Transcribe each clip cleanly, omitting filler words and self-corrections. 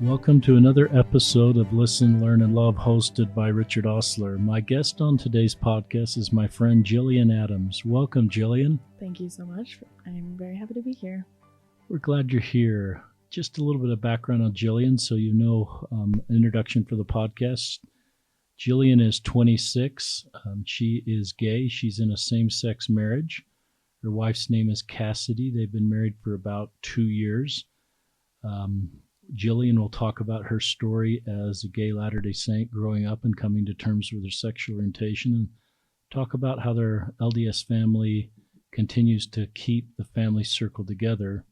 Welcome to another episode of Listen, Learn, and Love, hosted by Richard Osler. My guest on today's podcast is my friend Jillyan Adams. Welcome, Jillyan. Thank you so much. I'm very happy to be here. We're glad you're here. Just a little bit of background on Jillyan, so you know, an introduction for the podcast. Jillyan is 26. She is gay. She's in a same-sex marriage. Her wife's name is Cassidy. They've been married for about 2 years. Jillyan will talk about her story as a gay Latter-day Saint growing up and coming to terms with her sexual orientation, and talk about how their LDS family continues to keep the family circle together,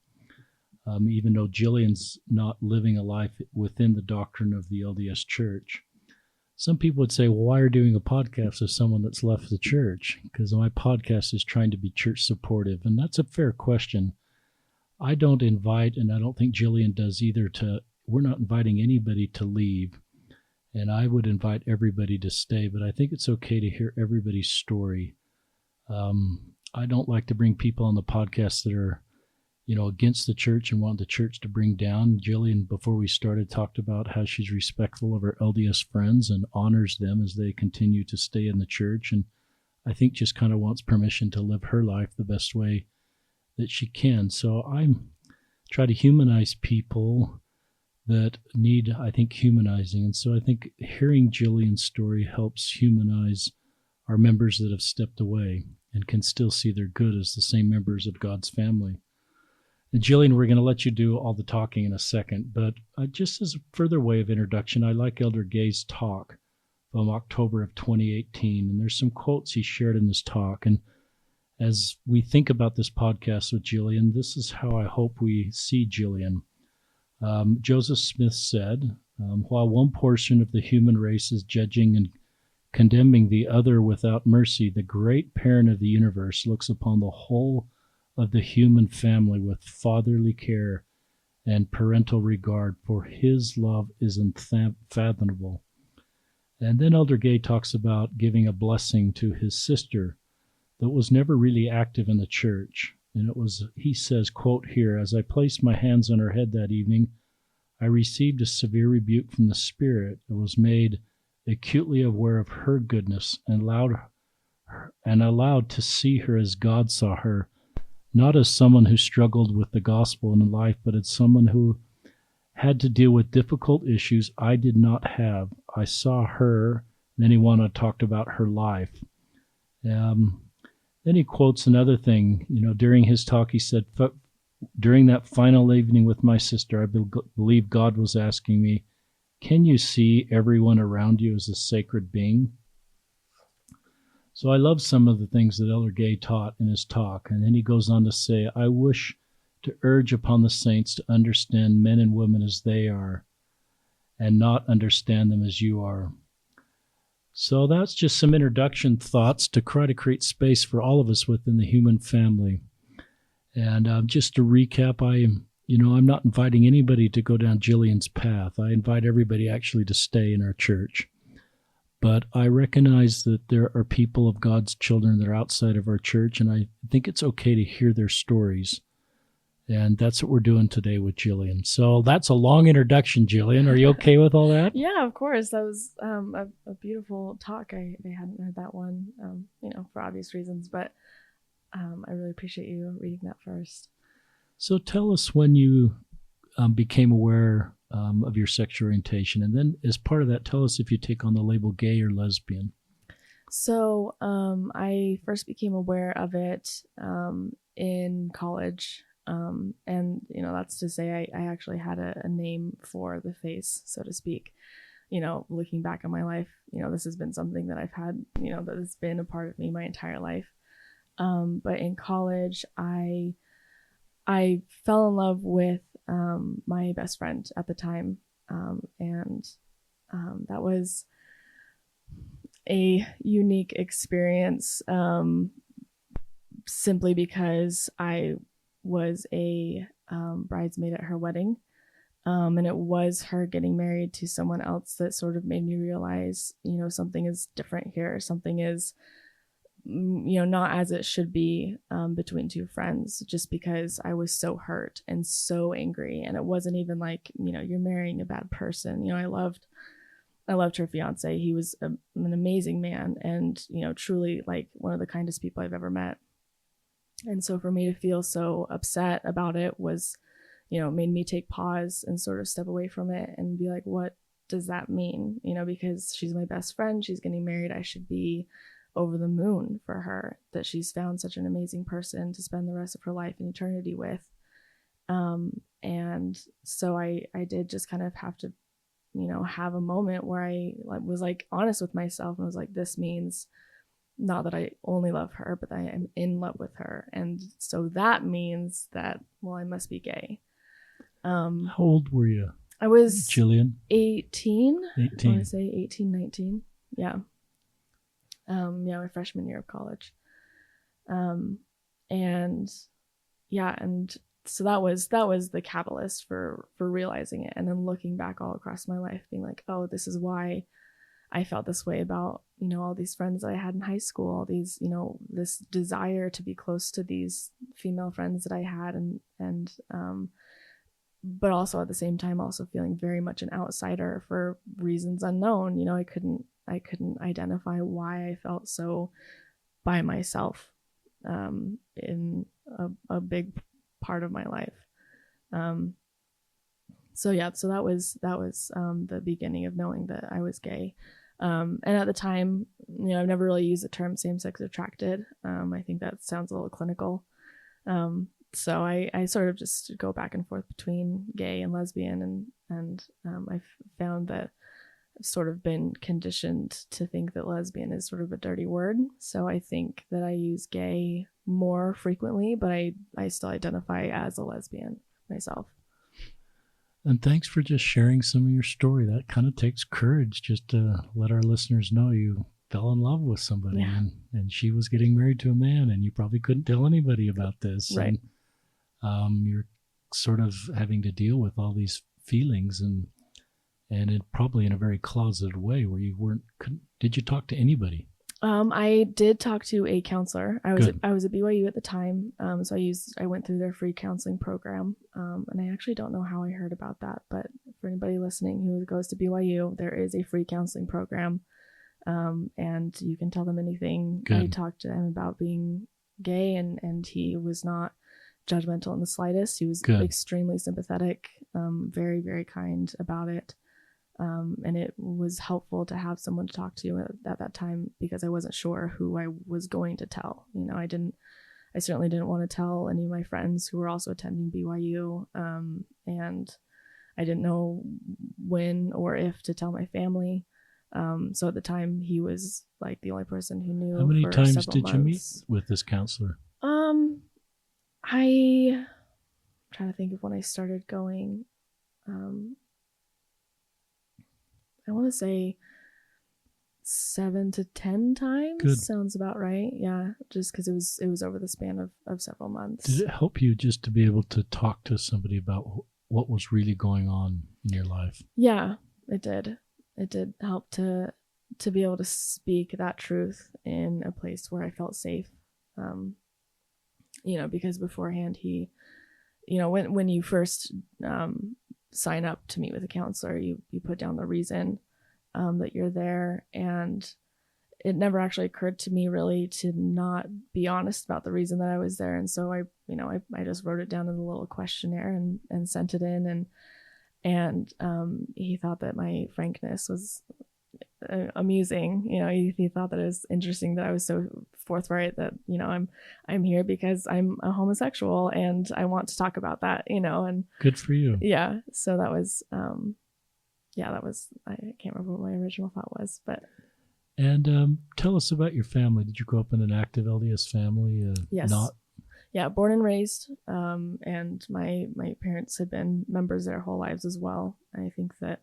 even though Jillyan's not living a life within the doctrine of the LDS Church. Some people would say, well, why are you doing a podcast with someone that's left the church? Because my podcast is trying to be church supportive, and that's a fair question. I don't invite, and I don't think Jillyan does either, we're not inviting anybody to leave, and I would invite everybody to stay, but I think it's okay to hear everybody's story. I don't like to bring people on the podcast that are, against the church and want the church to bring down. Jillyan, before we started, talked about how she's respectful of her LDS friends and honors them as they continue to stay in the church, and I think just kind of wants permission to live her life the best way that she can. So I try to humanize people that need, I think, humanizing. And so I think hearing Jillyan's story helps humanize our members that have stepped away and can still see their good as the same members of God's family. And Jillyan, we're going to let you do all the talking in a second, but just as a further way of introduction, I like Elder Gay's talk from October of 2018, and there's some quotes he shared in this talk. And as we think about this podcast with Jillyan, this is how I hope we see Jillyan. Joseph Smith said, while one portion of the human race is judging and condemning the other without mercy, the great parent of the universe looks upon the whole of the human family with fatherly care and parental regard, for his love is unfathomable. And then Elder Gay talks about giving a blessing to his sister that was never really active in the church. And he says, quote here, as I placed my hands on her head that evening, I received a severe rebuke from the Spirit and was made acutely aware of her goodness and allowed to see her as God saw her, not as someone who struggled with the gospel in life, but as someone who had to deal with difficult issues I did not have. I saw her, and then he talked about her life. Then he quotes another thing. During his talk, he said, during that final evening with my sister, I believe God was asking me, can you see everyone around you as a sacred being? So I love some of the things that Elder Gay taught in his talk. And then he goes on to say, I wish to urge upon the saints to understand men and women as they are and not understand them as you are. So that's just some introduction thoughts to try to create space for all of us within the human family. And just to recap, I'm not inviting anybody to go down Jillyan's path. I invite everybody actually to stay in our church. But I recognize that there are people of God's children that are outside of our church, and I think it's okay to hear their stories. And that's what we're doing today with Jillyan. So that's a long introduction, Jillyan. Are you okay with all that? Yeah, of course. That was a beautiful talk. I hadn't heard that one, for obvious reasons, but I really appreciate you reading that first. So tell us when you became aware of your sexual orientation. And then as part of that, tell us if you take on the label gay or lesbian. So I first became aware of it in college. And that's to say I actually had a name for the face, so to speak. Looking back on my life, this has been something that I've had, that has been a part of me my entire life. But in college, I fell in love with my best friend at the time, and that was a unique experience, simply because I was a bridesmaid at her wedding, and it was her getting married to someone else that sort of made me realize, something is different here. Something is not as it should be between two friends, just because I was so hurt and so angry. And it wasn't even like, you're marrying a bad person. I loved her fiance. He was an amazing man, and, truly like one of the kindest people I've ever met. And so for me to feel so upset about it was, made me take pause and sort of step away from it and be like, what does that mean? Because she's my best friend, she's getting married. I should be over the moon for her that she's found such an amazing person to spend the rest of her life in eternity with. And so I did just kind of have to, have a moment where I was like honest with myself and was like, this means not that I only love her, but I am in love with her. And so that means that, well, I must be gay. How old were you? I was Jillian? 18. 18. I want to say 18, 19. Yeah. My freshman year of college. And so that was the catalyst for realizing it. And then looking back all across my life being like, oh, this is why I felt this way about, all these friends that I had in high school, all these, this desire to be close to these female friends that I had, and but also at the same time also feeling very much an outsider for reasons unknown. I couldn't identify why I felt so by myself in a big part of my life. So that was the beginning of knowing that I was gay. And at the time, I've never really used the term same-sex attracted. I think that sounds a little clinical. So I sort of just go back and forth between gay and lesbian, and I've found that I've sort of been conditioned to think that lesbian is sort of a dirty word. So I think that I use gay more frequently, but I still identify as a lesbian myself. And thanks for just sharing some of your story. That kind of takes courage just to let our listeners know you fell in love with somebody, yeah. and she was getting married to a man, and you probably couldn't tell anybody about this. Right. And you're sort of having to deal with all these feelings and it probably in a very closeted way where you did you talk to anybody? I did talk to a counselor. I was at BYU at the time. So I went through their free counseling program. And I actually don't know how I heard about that, but for anybody listening who goes to BYU, there is a free counseling program. And you can tell them anything. Good. I talked to him about being gay, and he was not judgmental in the slightest. He was extremely sympathetic, very, very kind about it. And it was helpful to have someone to talk to at that time, because I wasn't sure who I was going to tell. I certainly didn't want to tell any of my friends who were also attending BYU. And I didn't know when or if to tell my family. So at the time, he was like the only person who knew. How many times did you meet months. with this counselor? I'm trying to think of when I started going. I want to say 7 to 10 times. Good. Sounds about right. Yeah, just because it was over the span of several months. Did it help you just to be able to talk to somebody about what was really going on in your life? Yeah, it did. It did help to be able to speak that truth in a place where I felt safe. Because beforehand he, when you first sign up to meet with a counselor, you put down the reason that you're there, and it never actually occurred to me really to not be honest about the reason that I was there. And so I just wrote it down in a little questionnaire and sent it in, and he thought that my frankness was amusing. He thought that it was interesting that I was so forthright that I'm here because I'm a homosexual and I want to talk about that, and good for you. Yeah, so that was I can't remember what my original thought was, but. And tell us about your family. Did you grow up in an active LDS family? Yes. Yeah, born and raised, and my parents had been members their whole lives as well. I think that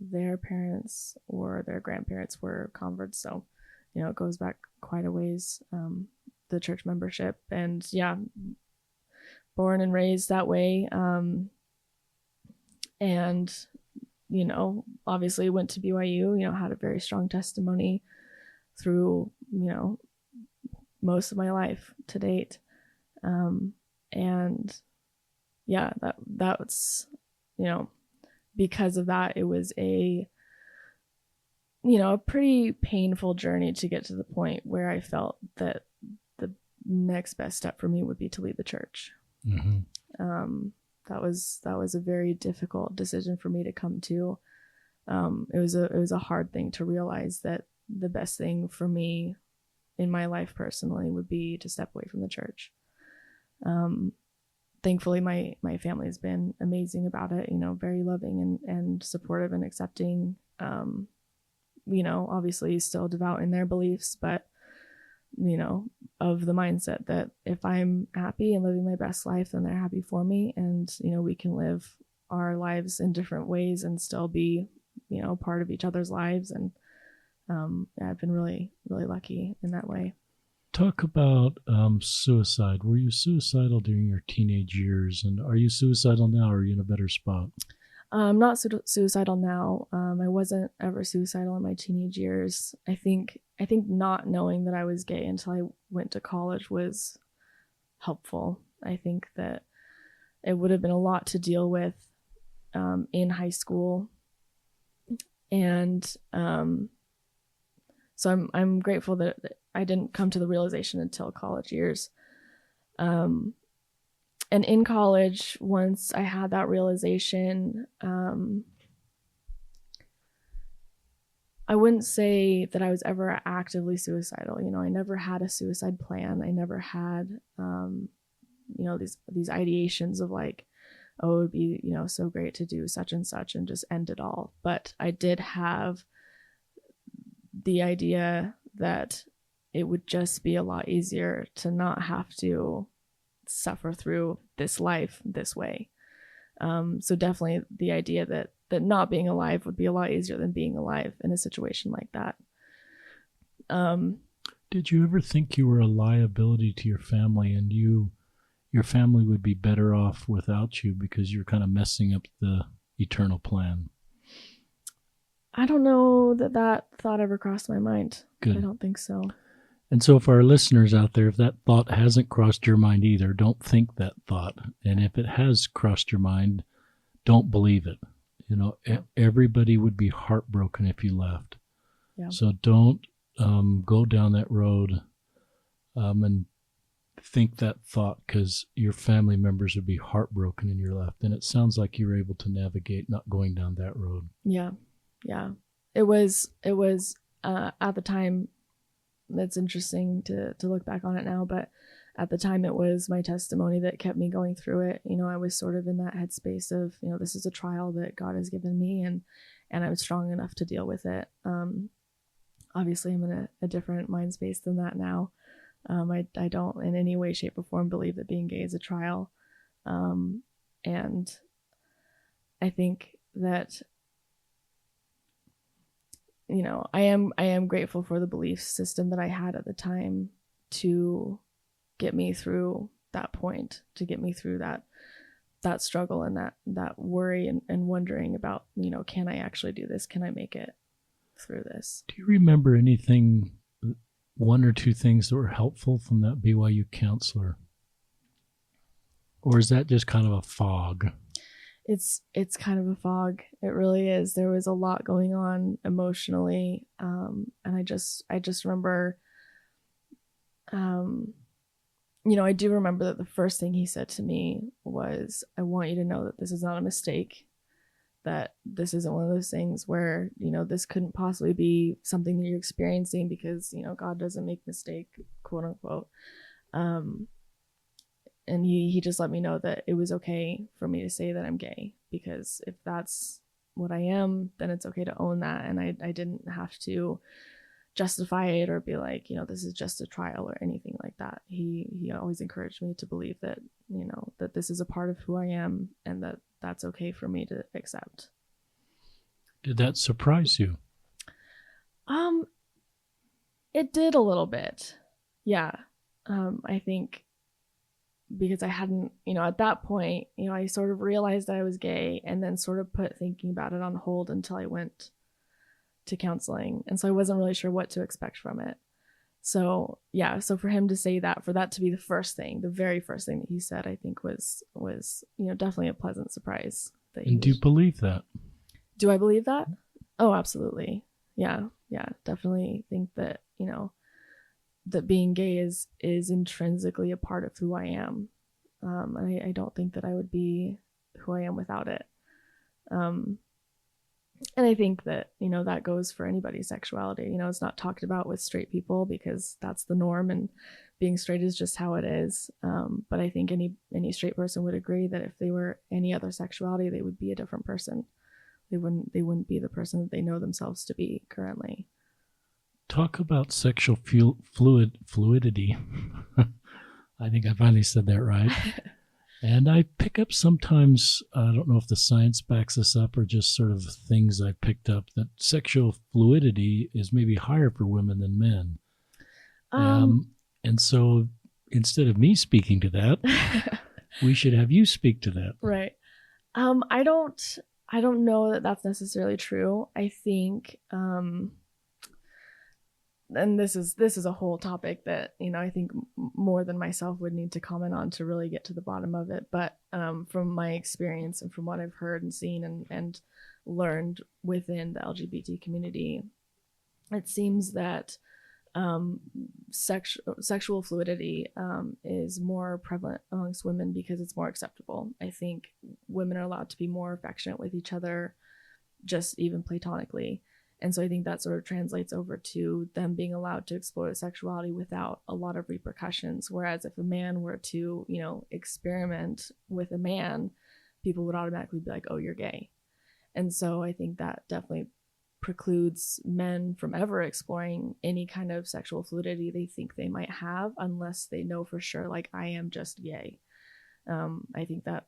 their parents or their grandparents were converts, so it goes back quite a ways, the church membership. And yeah, born and raised that way, and obviously went to BYU, had a very strong testimony through most of my life to date. And yeah, that's, because of that, it was a pretty painful journey to get to the point where I felt that the next best step for me would be to leave the church. Mm-hmm. That was a very difficult decision for me to come to. It was a hard thing to realize that the best thing for me in my life personally would be to step away from the church. Thankfully, my family has been amazing about it, very loving and supportive and accepting. Obviously still devout in their beliefs, but, of the mindset that if I'm happy and living my best life, then they're happy for me. And, we can live our lives in different ways and still be, part of each other's lives. And I've been really, really lucky in that way. Talk about suicide. Were you suicidal during your teenage years? And are you suicidal now, or are you in a better spot? I'm not suicidal now. I wasn't ever suicidal in my teenage years. I think not knowing that I was gay until I went to college was helpful. I think that it would have been a lot to deal with in high school, and so I'm grateful that I didn't come to the realization until college years. And in college, once I had that realization, I wouldn't say that I was ever actively suicidal. I never had a suicide plan. I never had, these ideations of like, oh, it would be, so great to do such and such and just end it all. But I did have the idea that it would just be a lot easier to not have to suffer through this life this way. So definitely the idea that not being alive would be a lot easier than being alive in a situation like that. Did you ever think you were a liability to your family, and your family would be better off without you because you're kind of messing up the eternal plan? I don't know that thought ever crossed my mind. Good. I don't think so. And so for our listeners out there, if that thought hasn't crossed your mind either, don't think that thought. And if it has crossed your mind, don't believe it. Everybody would be heartbroken if you left. Yeah. So don't go down that road and think that thought, because your family members would be heartbroken and you're left. And it sounds like you were able to navigate not going down that road. Yeah. It was at the time. That's interesting to look back on it now, but at the time it was my testimony that kept me going through it. I was sort of in that headspace of, this is a trial that God has given me, and I was strong enough to deal with it. Obviously I'm in a different mind space than that now. I don't in any way, shape, or form believe that being gay is a trial. And I think that I am grateful for the belief system that I had at the time to get me through that point, to get me through that struggle and that worry and wondering about, can I actually do this? Can I make it through this? Do you remember anything, one or two things that were helpful from that BYU counselor? Or is that just kind of a fog? It's kind of a fog. It really is. There was a lot going on emotionally. And I just remember, I do remember that the first thing he said to me was, I want you to know that this is not a mistake, that this isn't one of those things where, this couldn't possibly be something that you're experiencing because, God doesn't make mistake, quote unquote. And he just let me know that it was okay for me to say that I'm gay, because if that's what I am, then it's okay to own that. And I didn't have to justify it or be like, this is just a trial or anything like that. He always encouraged me to believe that, that this is a part of who I am and that that's okay for me to accept. Did that surprise you? It did a little bit. Yeah. I think because I hadn't, at that point, I sort of realized that I was gay and then sort of put thinking about it on hold until I went to counseling. And so I wasn't really sure what to expect from it. So yeah, so for him to say that, for that to be the first thing, the very first thing that he said, I think was definitely a pleasant surprise. And do you believe that? Do I believe that? Oh, absolutely. Yeah, definitely think that that being gay is intrinsically a part of who I am. I don't think that I would be who I am without it. And I think that that goes for anybody's sexuality. It's not talked about with straight people because that's the norm, and being straight is just how it is. But I think any straight person would agree that if they were any other sexuality, they would be a different person. They wouldn't be the person that they know themselves to be currently. Talk about sexual fluidity. I think I finally said that right. And I pick up sometimes, I don't know if the science backs this up or just sort of things I picked up, that sexual fluidity is maybe higher for women than men. And so instead of me speaking to that, we should have you speak to that. Right. I don't know that that's necessarily true. I think, and this is a whole topic that I think more than myself would need to comment on to really get to the bottom of it. But from my experience and from what I've heard and seen and learned within the LGBT community, it seems that sexual fluidity is more prevalent amongst women because it's more acceptable. I think women are allowed to be more affectionate with each other, just even platonically. And so I think that sort of translates over to them being allowed to explore their sexuality without a lot of repercussions. Whereas if a man were to, experiment with a man, people would automatically be like, oh, you're gay. And so I think that definitely precludes men from ever exploring any kind of sexual fluidity they think they might have, unless they know for sure, like, I am just gay. I think that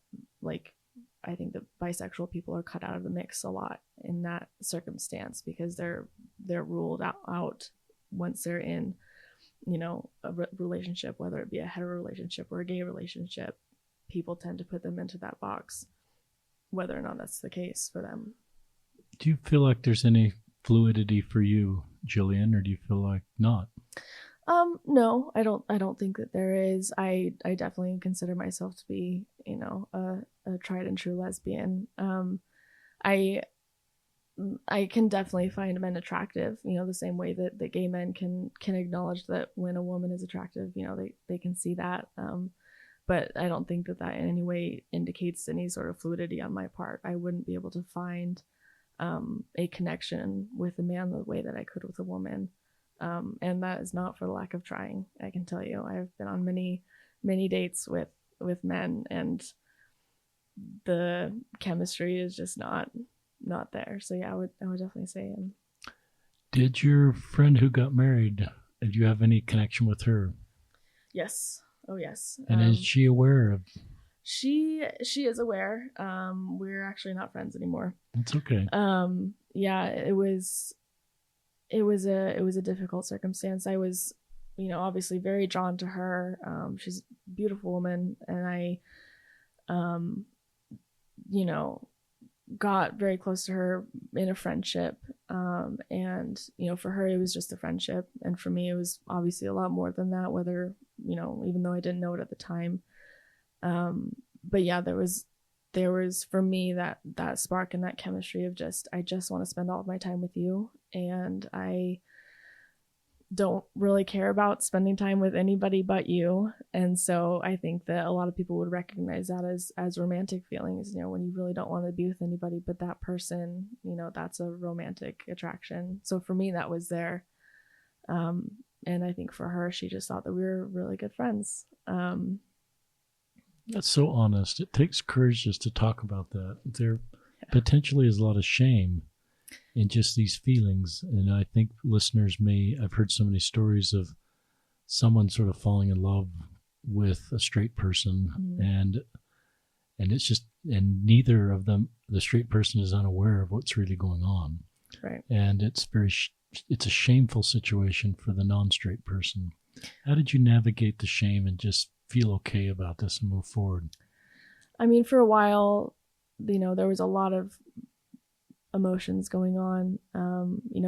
bisexual people are cut out of the mix a lot in that circumstance because they're ruled out once they're in, a relationship, whether it be a hetero relationship or a gay relationship. People tend to put them into that box, whether or not that's the case for them. Do you feel like there's any fluidity for you, Jillyan, or do you feel like not? No, I don't think that there is. I definitely consider myself to be, a tried and true lesbian. I can definitely find men attractive, the same way that gay men can acknowledge that when a woman is attractive, they can see that. But I don't think that in any way indicates any sort of fluidity on my part. I wouldn't be able to find a connection with a man the way that I could with a woman. And that is not for the lack of trying. I can tell you, I've been on many dates with men, and the chemistry is just not there. So yeah, I would definitely say him. Did your friend who got married, did you have any connection with her? Yes. Oh yes. And is she aware of? She is aware. We're actually not friends anymore. That's okay. Yeah, it was a difficult circumstance. I was, obviously very drawn to her. She's a beautiful woman, and I, got very close to her in a friendship. And, for her, it was just a friendship. And for me, it was obviously a lot more than that, whether, even though I didn't know it at the time. But yeah, there was for me that spark and that chemistry of I just want to spend all of my time with you. And I don't really care about spending time with anybody but you. And so I think that a lot of people would recognize that as romantic feelings, when you really don't want to be with anybody but that person, that's a romantic attraction. So for me, that was there. And I think for her, she just thought that we were really good friends. That's so honest. It takes courage just to talk about that. There potentially is a lot of shame in just these feelings. And I think listeners I've heard so many stories of someone sort of falling in love with a straight person, and it's just, and neither of them, the straight person, is unaware of what's really going on. Right. And it's it's a shameful situation for the non-straight person. How did you navigate the shame and just feel okay about this and move forward? I mean, for a while, there was a lot of emotions going on.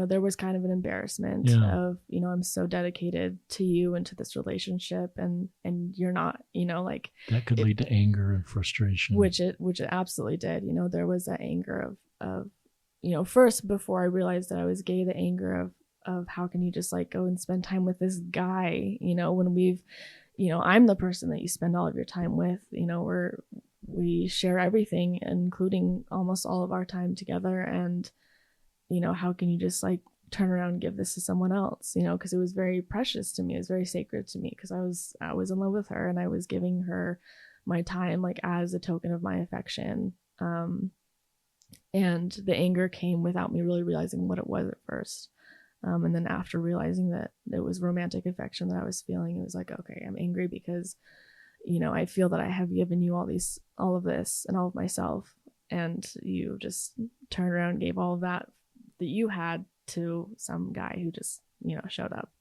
There was kind of an embarrassment of, I'm so dedicated to you and to this relationship, and you're not, like that could lead to anger and frustration, which it absolutely did. There was that anger of first, before I realized that I was gay, the anger of how can you just like go and spend time with this guy, when we've, I'm the person that you spend all of your time with, we share everything, including almost all of our time together. And, how can you just like turn around and give this to someone else, because it was very precious to me. It was very sacred to me because I was in love with her, and I was giving her my time, like as a token of my affection. And the anger came without me really realizing what it was at first. And then after realizing that it was romantic affection that I was feeling, it was like, okay, I'm angry because, I feel that I have given you all of this and all of myself, and you just turned around and gave all of that you had to some guy who just, showed up.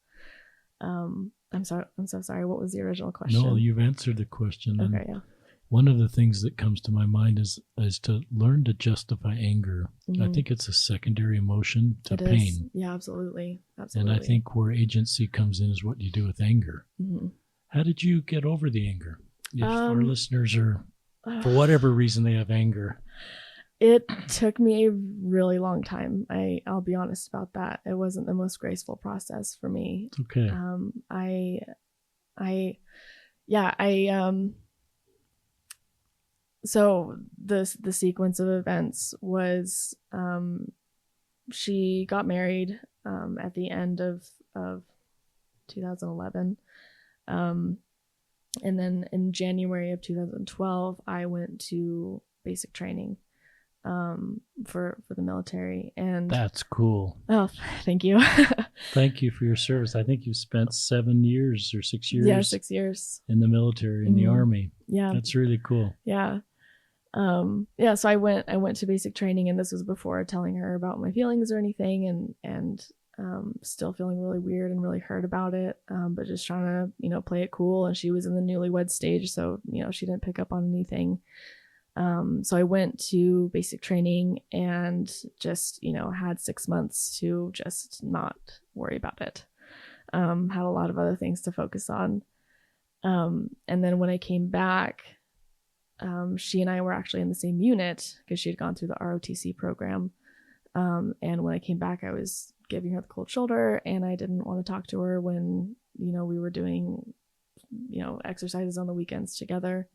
I'm so sorry. What was the original question? No, you've answered the question. Okay, yeah. One of the things that comes to my mind is to learn to justify anger. Mm-hmm. I think it's a secondary emotion to it pain. Is. Yeah, absolutely. And I think where agency comes in is what you do with anger. Mm-hmm. How did you get over the anger? If our listeners are, for whatever reason, they have anger. It took me a really long time. I'll be honest about that. It wasn't the most graceful process for me. Okay. So the sequence of events was, she got married at the end of 2011. And then in January of 2012, I went to basic training for the military. And that's cool. Oh, thank you. Thank you for your service. I think you spent 7 years or 6 years. Yeah, 6 years in the military, in the Army. Yeah, that's really cool. Yeah. So I went to basic training, and this was before telling her about my feelings or anything, and still feeling really weird and really hurt about it, but just trying to play it cool. And she was in the newlywed stage, so she didn't pick up on anything. So I went to basic training and just had 6 months to just not worry about it. Had a lot of other things to focus on, and then when I came back, she and I were actually in the same unit because she had gone through the ROTC program. And when I came back, I was giving her the cold shoulder, and I didn't want to talk to her when, we were doing, exercises on the weekends together.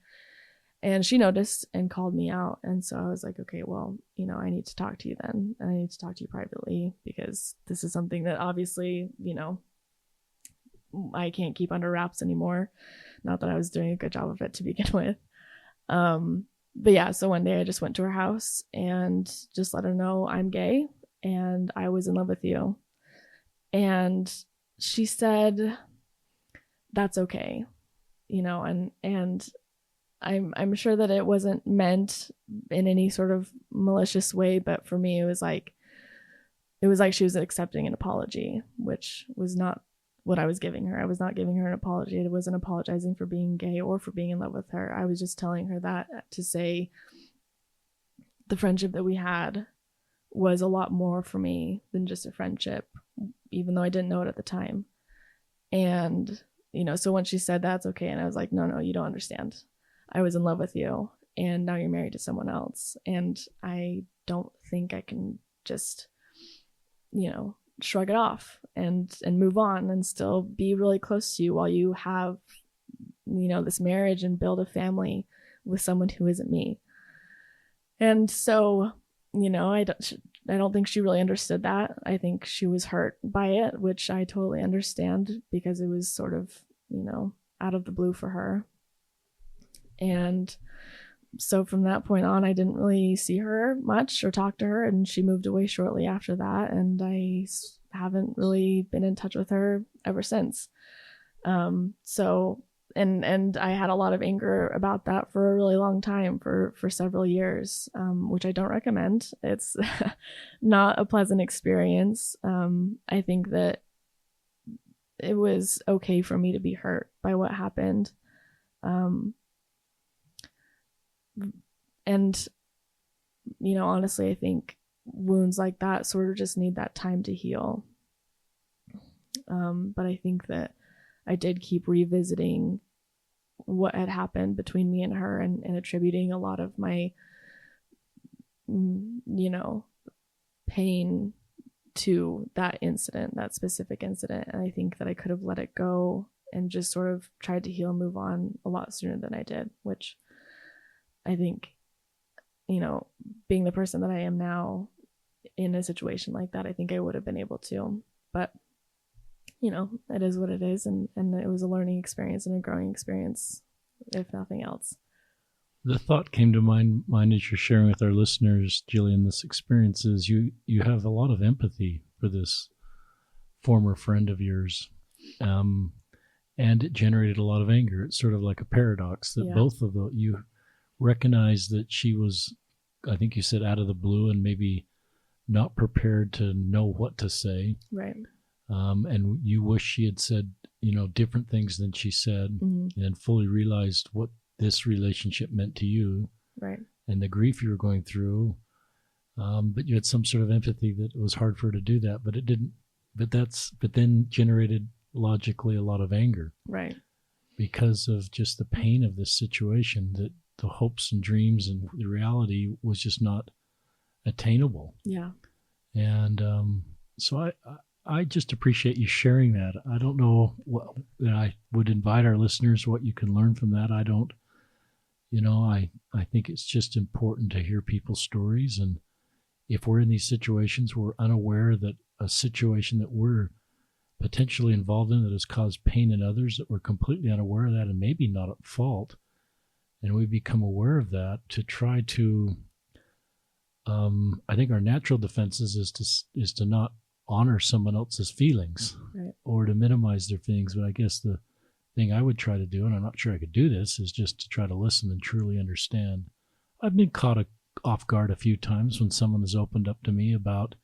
And she noticed and called me out. And so I was like, okay, well, I need to talk to you then. And I need to talk to you privately, because this is something that obviously, I can't keep under wraps anymore. Not that I was doing a good job of it to begin with. But yeah, so one day I just went to her house and just let her know I'm gay and I was in love with you. And she said, that's okay, and I'm sure that it wasn't meant in any sort of malicious way, but for me, it was like she was accepting an apology, which was not what I was giving her. I was not giving her an apology. I wasn't apologizing for being gay or for being in love with her. I was just telling her that to say the friendship that we had was a lot more for me than just a friendship, even though I didn't know it at the time. And, so when she said that's okay, and I was like, no, you don't understand. I was in love with you, and now you're married to someone else. And I don't think I can just, shrug it off and move on and still be really close to you while you have, this marriage and build a family with someone who isn't me. And so, I don't think she really understood that. I think she was hurt by it, which I totally understand, because it was sort of, out of the blue for her. And so from that point on, I didn't really see her much or talk to her, and she moved away shortly after that, and I haven't really been in touch with her ever since. And I had a lot of anger about that for a really long time, for several years, which I don't recommend. It's not a pleasant experience. I think that it was okay for me to be hurt by what happened. And, honestly, I think wounds like that sort of just need that time to heal. But I think that I did keep revisiting what had happened between me and her, and attributing a lot of my, pain to that incident, that specific incident. And I think that I could have let it go and just sort of tried to heal and move on a lot sooner than I did, which I think, being the person that I am now in a situation like that, I think I would have been able to. But, it is what it is. And it was a learning experience and a growing experience, if nothing else. The thought came to mind as you're sharing with our listeners, Jillyan, this experience is you have a lot of empathy for this former friend of yours. And it generated a lot of anger. It's sort of like a paradox that both of you recognize that she was, I think you said, out of the blue and maybe not prepared to know what to say. Right. And you wish she had said, different things than she said, and fully realized what this relationship meant to you. Right. And the grief you were going through. But you had some sort of empathy that it was hard for her to do that, but it didn't. But then generated logically a lot of anger. Right. Because of just the pain of this situation, that the hopes and dreams and the reality was just not attainable. Yeah. And so I just appreciate you sharing that. I don't know what, I would invite our listeners what you can learn from that. I don't, I think it's just important to hear people's stories. And if we're in these situations, we're unaware that a situation that we're potentially involved in that has caused pain in others, that we're completely unaware of that and maybe not at fault. And we become aware of that to try to, I think our natural defenses is to not honor someone else's feelings, right, or to minimize their feelings. But I guess the thing I would try to do, and I'm not sure I could do this, is just to try to listen and truly understand. I've been caught off guard a few times when someone has opened up to me about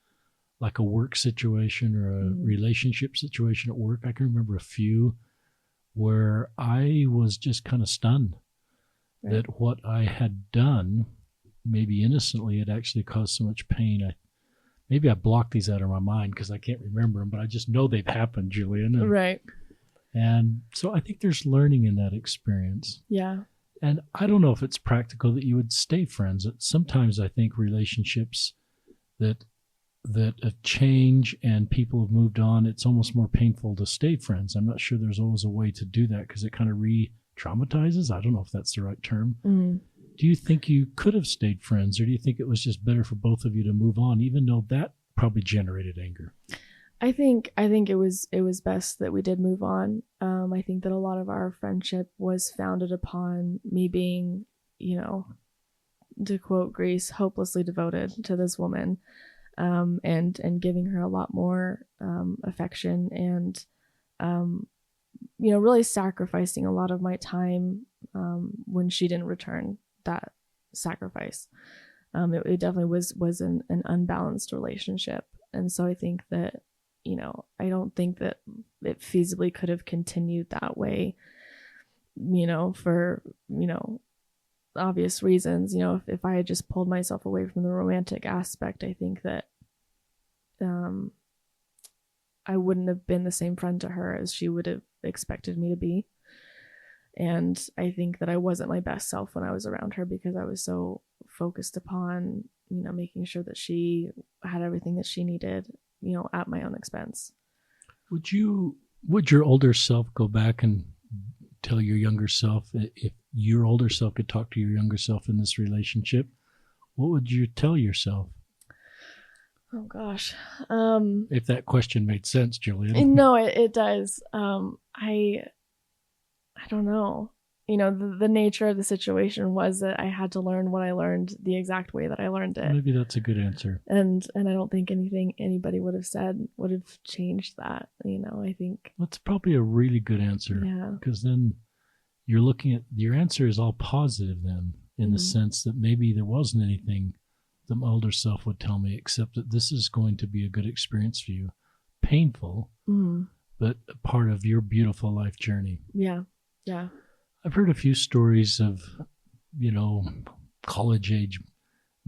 like a work situation or a relationship situation at work. I can remember a few where I was just kind of stunned that what I had done, maybe innocently, had actually caused so much pain. Maybe I blocked these out of my mind because I can't remember them, but I just know they've happened, Jillyan. Right. And so I think there's learning in that experience. Yeah. And I don't know if it's practical that you would stay friends. Sometimes I think relationships that change and people have moved on, it's almost more painful to stay friends. I'm not sure there's always a way to do that because it kind of re-traumatizes. I don't know if that's the right term. Do you think you could have stayed friends, or do you think it was just better for both of you to move on, even though that probably generated anger? I think it was best that we did move on. I think that a lot of our friendship was founded upon me being, to quote Grease, hopelessly devoted to this woman, and giving her a lot more affection and really sacrificing a lot of my time when she didn't return that sacrifice. It definitely was an unbalanced relationship. And so I think that, I don't think that it feasibly could have continued that way, for, obvious reasons. If I had just pulled myself away from the romantic aspect, I think that I wouldn't have been the same friend to her as she would have expected me to be. And I think that I wasn't my best self when I was around her because I was so focused upon, making sure that she had everything that she needed, at my own expense. Would your older self go back and tell your younger self, if your older self could talk to your younger self in this relationship, what would you tell yourself? Oh gosh. If that question made sense, Jillyan. No, it does. I don't know. The nature of the situation was that I had to learn what I learned the exact way that I learned it. Maybe that's a good answer. And I don't think anything anybody would have said would have changed that. I think that's probably a really good answer. Yeah. Because then you're looking at your answer is all positive then, in the sense that maybe there wasn't anything the older self would tell me except that this is going to be a good experience for you. Painful, but a part of your beautiful life journey. Yeah. Yeah. I've heard a few stories of, college age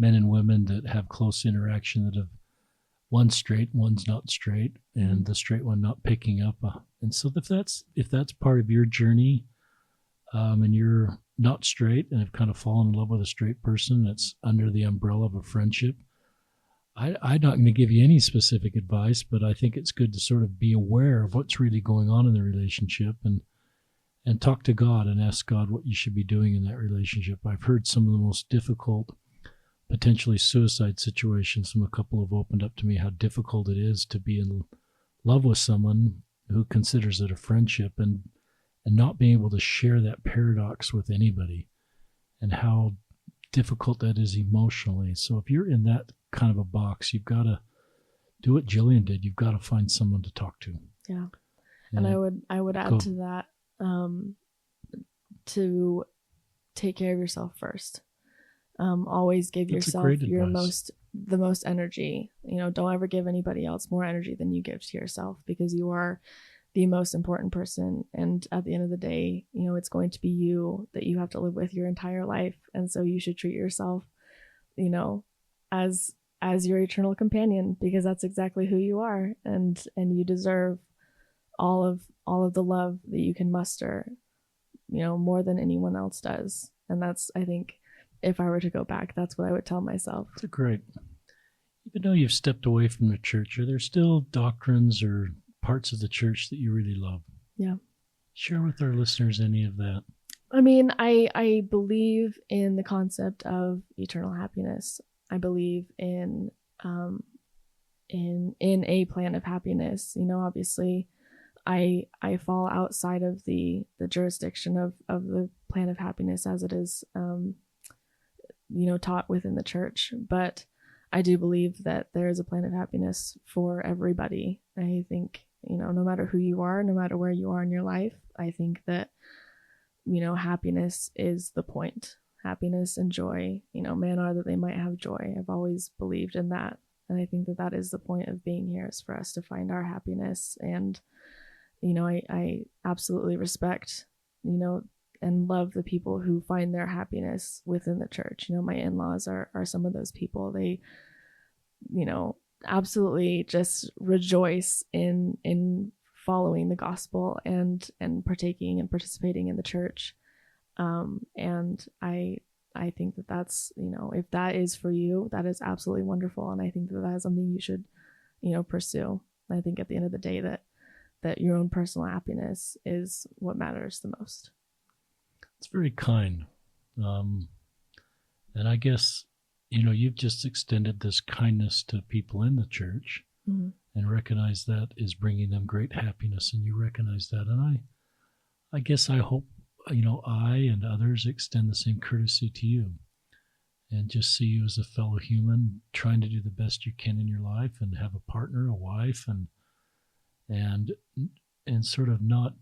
men and women that have close interaction that have one's straight, one's not straight, and the straight one not picking up. And so if that's part of your journey, and you're not straight and have kind of fallen in love with a straight person that's under the umbrella of a friendship, I'm not going to give you any specific advice, but I think it's good to sort of be aware of what's really going on in the relationship and talk to God and ask God what you should be doing in that relationship. I've heard some of the most difficult, potentially suicide situations from a couple have opened up to me how difficult it is to be in love with someone who considers it a friendship and not being able to share that paradox with anybody and how difficult that is emotionally. So if you're in that kind of a box, you've got to do what Jillyan did. You've got to find someone to talk to. Yeah. And I would add to that, to take care of yourself first. Always give yourself the most energy. Don't ever give anybody else more energy than you give to yourself, because you are the most important person. And at the end of the day, it's going to be you that you have to live with your entire life. And so you should treat yourself, as your eternal companion, because that's exactly who you are. And you deserve all of the love that you can muster, more than anyone else does. And that's, I think, if I were to go back, that's what I would tell myself. That's great. Even though you've stepped away from the church, are there still doctrines or parts of the church that you really love? Yeah. Share with our listeners any of that. I mean, I believe in the concept of eternal happiness. I believe in a plan of happiness. Obviously, I fall outside of the jurisdiction of the plan of happiness as it is taught within the church, but I do believe that there is a plan of happiness for everybody. I think, no matter who you are, no matter where you are in your life, I think that, happiness is the point. Happiness and joy, man are that they might have joy. I've always believed in that. And I think that that is the point of being here, is for us to find our happiness. And, I absolutely respect, and love the people who find their happiness within the church. My in-laws are some of those people. They, absolutely just rejoice in following the gospel and partaking and participating in the church. And I think that that's, if that is for you, that is absolutely wonderful. And I think that is something you should, pursue. I think at the end of the day that your own personal happiness is what matters the most. It's very kind. And I guess, you've just extended this kindness to people in the church, mm-hmm. and recognize that is bringing them great happiness, and you recognize that. And I guess I hope, I and others extend the same courtesy to you and just see you as a fellow human trying to do the best you can in your life and have a partner, a wife, and sort of not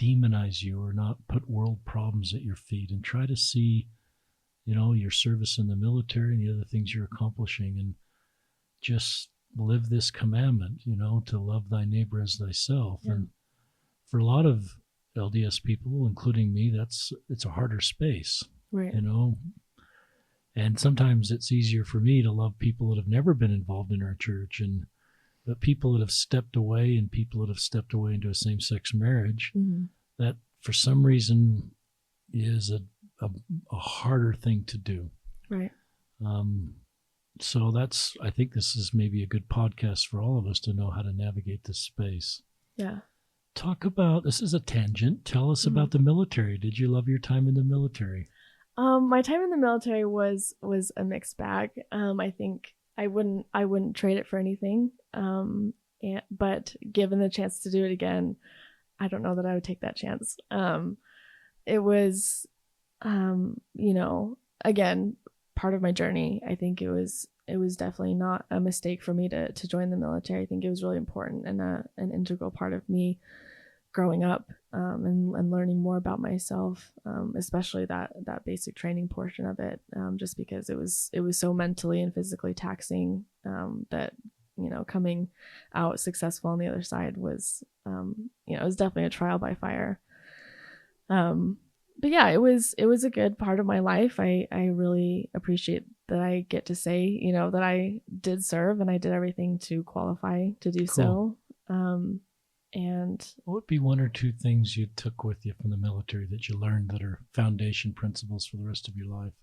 demonize you or not put world problems at your feet, and try to see, your service in the military and the other things you're accomplishing, and just live this commandment, to love thy neighbor as thyself. Yeah. And for a lot of LDS people, including me, it's a harder space, right? And sometimes it's easier for me to love people that have never been involved in our church, but people that have stepped away and people that have stepped away into a same-sex marriage, mm-hmm. that for some reason is a harder thing to do. Right. So I think this is maybe a good podcast for all of us to know how to navigate this space. Yeah. Talk about, this is a tangent. Tell us mm-hmm. about the military. Did you love your time in the military? My time in the military was a mixed bag. I think I wouldn't trade it for anything. But given the chance to do it again, I don't know that I would take that chance. It was, again, part of my journey. I think it was definitely not a mistake for me to join the military. I think it was really important and an integral part of me growing up, and learning more about myself, especially that basic training portion of it, just because it was so mentally and physically taxing, that, coming out successful on the other side was, it was definitely a trial by fire. But yeah, it was a good part of my life. I really appreciate I get to say, you know, that I did serve and I did everything to qualify to do Cool. so. And What would be one or two things you took with you from the military that you learned that are foundation principles for the rest of your life?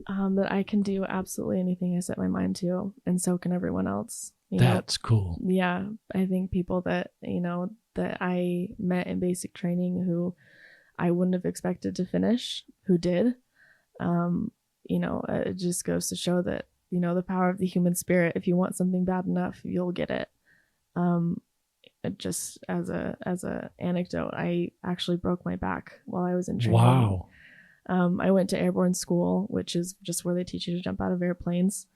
that I can do absolutely anything I set my mind to, and so can everyone else. That's cool. Yeah, I think people that, you know, that I met in basic training who I wouldn't have expected to finish, who did, you know, it just goes to show that, you know, the power of the human spirit. If you want something bad enough, you'll get it. Um, just as a anecdote, I actually broke my back while I was in training. Wow. I went to airborne school, which is just where they teach you to jump out of airplanes.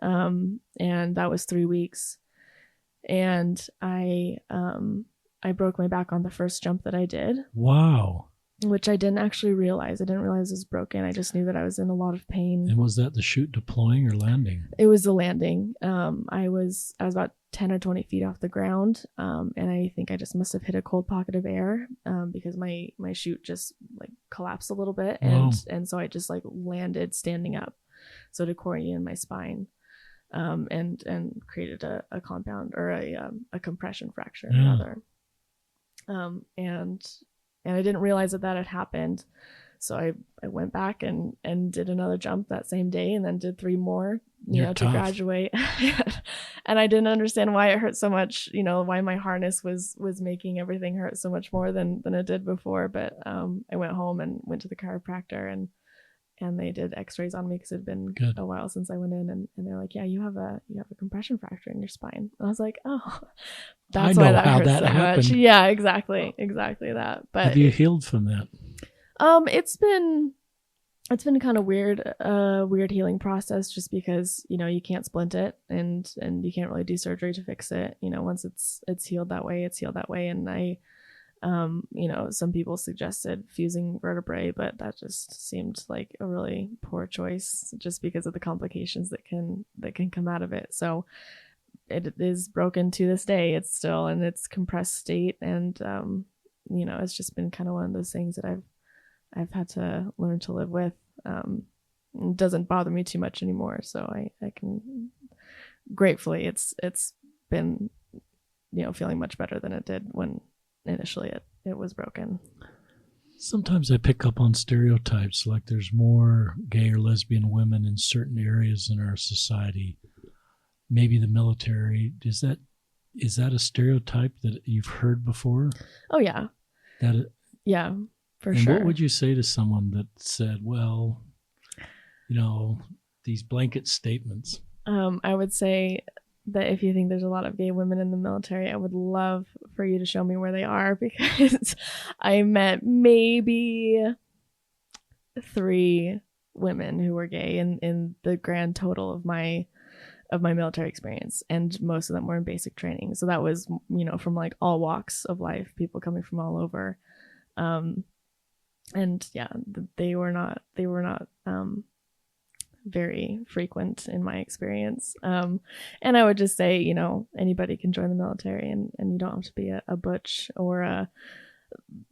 And that was 3 weeks. And I broke my back on the first jump that I did. Wow. Which I didn't actually realize. I didn't realize it was broken. I just knew that I was in a lot of pain. And was that the chute deploying or landing? It was the landing. I was about 10 or 20 feet off the ground. And I think I just must have hit a cold pocket of air because my chute just like collapsed a little bit. And so I just like landed standing up. So to coordinate in my spine and created a compound or a compression fracture rather. And I didn't realize that had happened. So I went back and did another jump that same day and then did 3 more, to graduate. And I didn't understand why it hurt so much, why my harness was making everything hurt so much more than it did before. But I went home and went to the chiropractor and they did x-rays on me because it had been a while since I went in and they're like, yeah, you have a compression fracture in your spine. And I was like, oh, that's why that hurts so much. Yeah, exactly that. But have you healed from that? It's been kind of weird healing process just because, you can't splint it and you can't really do surgery to fix it. Once it's healed that way, it's healed that way. And I, some people suggested fusing vertebrae, but that just seemed like a really poor choice just because of the complications that can come out of it. So it is broken to this day. It's still in its compressed state. And, it's just been kind of one of those things that I've had to learn to live with. It doesn't bother me too much anymore. So I can gratefully, it's been, feeling much better than it did when initially it was broken. Sometimes I pick up on stereotypes, like there's more gay or lesbian women in certain areas in our society. Maybe the military. Is that a stereotype that you've heard before? Oh yeah. Yeah, for sure. What would you say to someone that said, well, these blanket statements? I would say that if you think there's a lot of gay women in the military, I would love for you to show me where they are, because I met maybe 3 women who were gay in the grand total of my military experience, and most of them were in basic training. So that was, from like all walks of life, people coming from all over. And yeah, they were not very frequent in my experience. And I would just say, anybody can join the military, and you don't have to be a butch or a,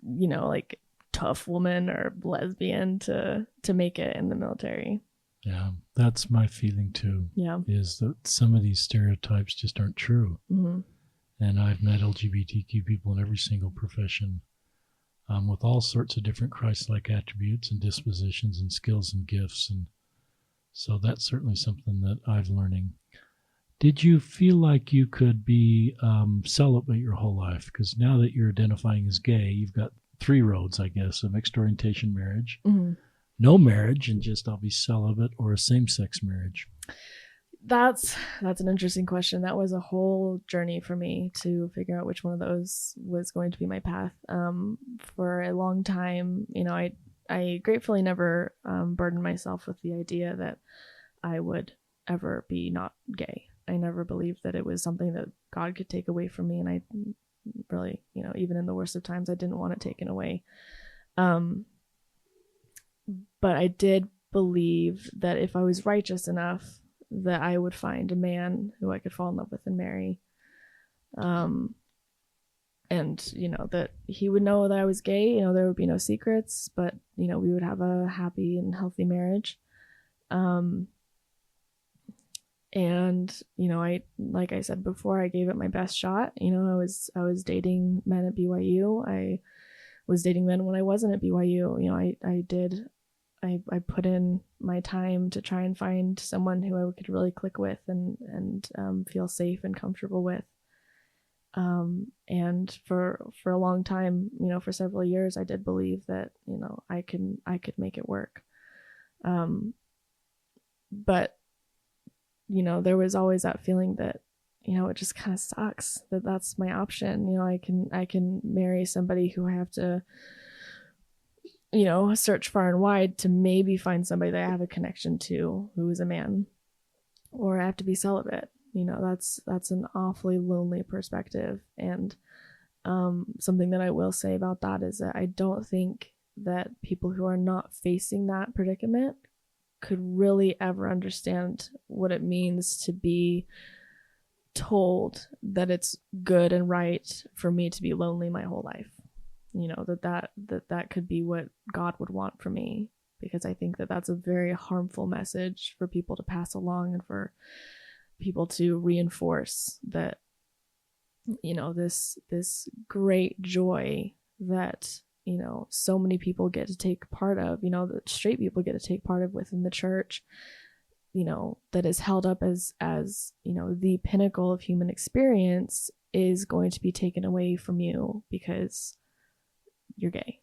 like tough woman or lesbian to make it in the military. Yeah, that's my feeling too. Yeah. Is that some of these stereotypes just aren't true. Mm-hmm. And I've met LGBTQ people in every single profession, with all sorts of different Christ-like attributes and dispositions and skills and gifts. And so that's certainly something that I've learning. Did you feel like you could be celibate your whole life? Because now that you're identifying as gay, you've got 3 roads, I guess: a mixed orientation marriage, mm-hmm. no marriage, and just I'll be celibate, or a same-sex marriage. That's an interesting question. That was a whole journey for me to figure out which one of those was going to be my path. For a long time, I gratefully never burdened myself with the idea that I would ever be not gay. I never believed that it was something that God could take away from me, and I really, even in the worst of times, I didn't want it taken away. But I did believe that if I was righteous enough, that I would find a man who I could fall in love with and marry. And, that he would know that I was gay, there would be no secrets, but, we would have a happy and healthy marriage. And like I said before, I gave it my best shot. I was dating men at BYU. I was dating men when I wasn't at BYU. I put in my time to try and find someone who I could really click with and feel safe and comfortable with. And for a long time, for several years, I did believe that I could make it work. But there was always that feeling that it just kind of sucks that that's my option. I can marry somebody who I have to search far and wide to maybe find somebody that I have a connection to who is a man, or I have to be celibate. That's an awfully lonely perspective. And something that I will say about that is that I don't think that people who are not facing that predicament could really ever understand what it means to be told that it's good and right for me to be lonely my whole life. That could be what God would want for me, because I think that that's a very harmful message for people to pass along, and for people to reinforce that this great joy that so many people get to take part of, that straight people get to take part of within the church, that is held up as the pinnacle of human experience, is going to be taken away from you because you're gay.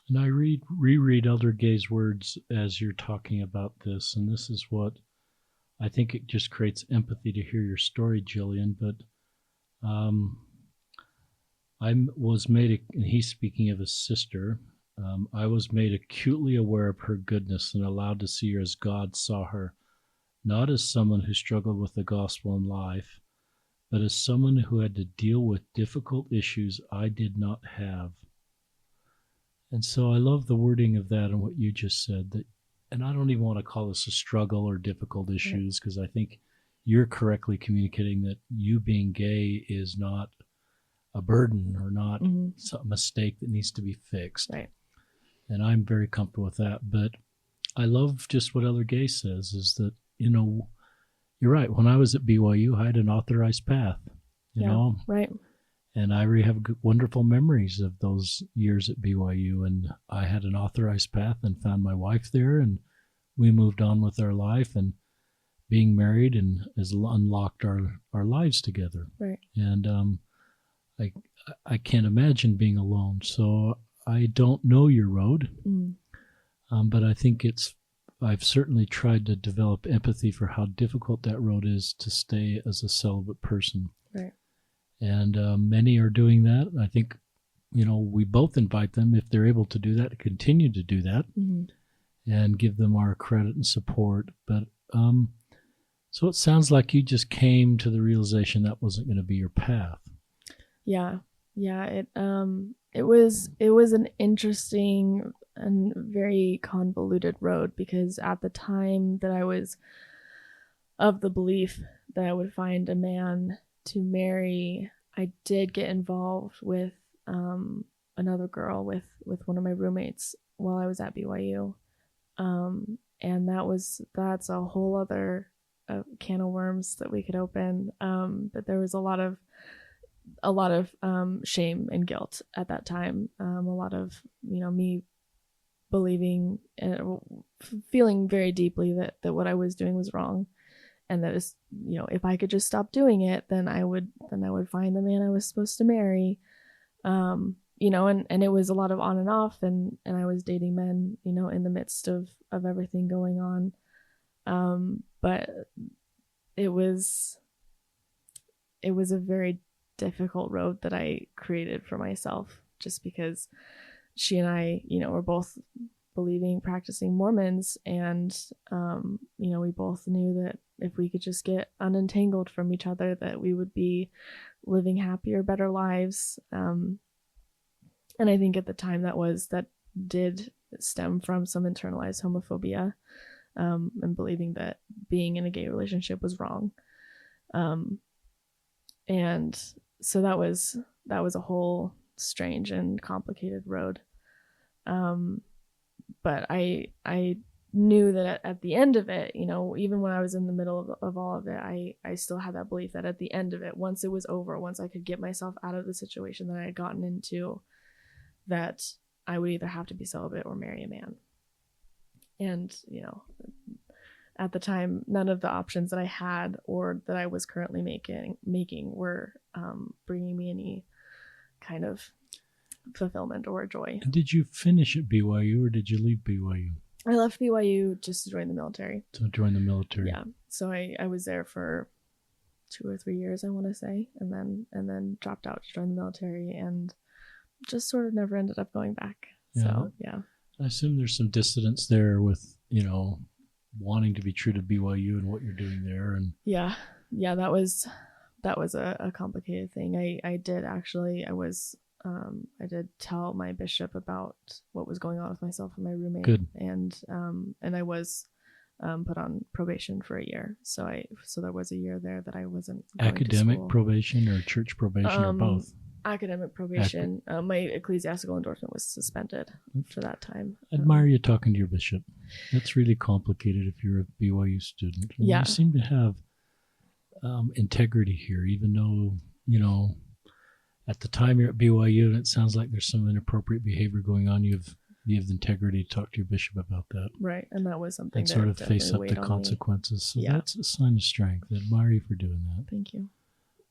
And I reread Elder Gay's words as you're talking about this, and this is what I think it just creates empathy to hear your story, Jillian. But I was made, and he's speaking of his sister, I was made acutely aware of her goodness and allowed to see her as God saw her, not as someone who struggled with the gospel in life, but as someone who had to deal with difficult issues I did not have. And so I love the wording of that and what you just said. That, and I don't even want to call this a struggle or difficult issues, because I think you're correctly communicating that you being gay is not a burden or not a mistake that needs to be fixed. Right. And I'm very comfortable with that. But I love just what Elder Gay says, is that, you're right. When I was at BYU, I had an authorized path, you know? Right. And I have wonderful memories of those years at BYU. And I had an authorized path and found my wife there, and we moved on with our life, and being married and has unlocked our lives together. Right. And I can't imagine being alone. So I don't know your road, but I think I've certainly tried to develop empathy for how difficult that road is to stay as a celibate person. Right. And many are doing that. I think, we both invite them, if they're able to do that, to continue to do that, and give them our credit and support. But so it sounds like you just came to the realization that wasn't going to be your path. Yeah. It was an interesting and very convoluted road, because at the time that I was of the belief that I would find a man to marry, I did get involved with another girl, with one of my roommates while I was at BYU, and that's a whole other can of worms that we could open. But there was a lot of shame and guilt at that time. A lot of me believing and feeling very deeply that what I was doing was wrong, and that is, if I could just stop doing it, then I would find the man I was supposed to marry. And it was a lot of on and off, and I was dating men, in the midst of everything going on. But it was a very difficult road that I created for myself, just because she and I, were both believing, practicing Mormons, and we both knew that if we could just get unentangled from each other, that we would be living happier, better lives. And I think at the time that did stem from some internalized homophobia, and believing that being in a gay relationship was wrong. And so that was a whole strange and complicated road. But I knew that at the end of it, even when I was in the middle of all of it, I still had that belief that at the end of it, once it was over, once I could get myself out of the situation that I had gotten into, that I would either have to be celibate or marry a man. And, at the time, none of the options that I had or that I was currently making were bringing me any kind of fulfillment or joy. Did you finish at BYU or did you leave BYU? I left BYU just to join the military. To join the military. Yeah. So I was there for 2 or 3 years, I want to say, and then dropped out to join the military and just sort of never ended up going back. Yeah. So, yeah. I assume there's some dissonance there with, wanting to be true to BYU and what you're doing there. And yeah, that was a complicated thing. I did tell my bishop about what was going on with myself and my roommate. Good. And I was put on probation for a year. So there was a year there that I wasn't going academic to school. Probation or church probation or both? Academic probation. My ecclesiastical endorsement was suspended for that time. I admire you talking to your bishop. That's really complicated if you're a BYU student. And yeah. You seem to have integrity here, even though, at the time you're at BYU and it sounds like there's some inappropriate behavior going on, you have the integrity to talk to your bishop about that. Right. And that was something and sort of face up to consequences. So that's a sign of strength. I admire you for doing that. Thank you.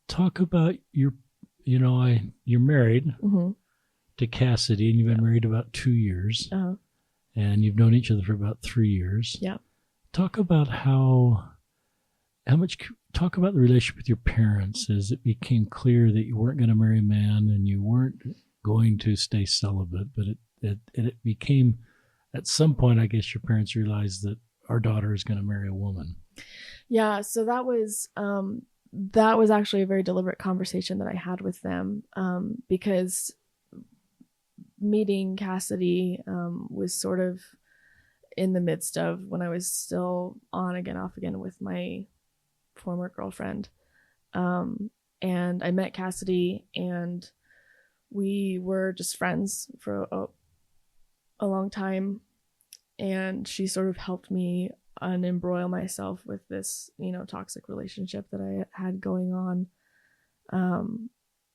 Talk about you're married to Cassidy, and you've been married about 2 years, and you've known each other for about 3 years. Yeah. Talk about talk about the relationship with your parents as it became clear that you weren't going to marry a man and you weren't going to stay celibate, but it became, at some point, I guess your parents realized that our daughter is going to marry a woman. Yeah. So that was actually a very deliberate conversation that I had with them, because meeting Cassidy was sort of in the midst of when I was still on again, off again with my former girlfriend. And I met Cassidy and we were just friends for a long time. And she sort of helped me unembroil myself with this, toxic relationship that I had going on.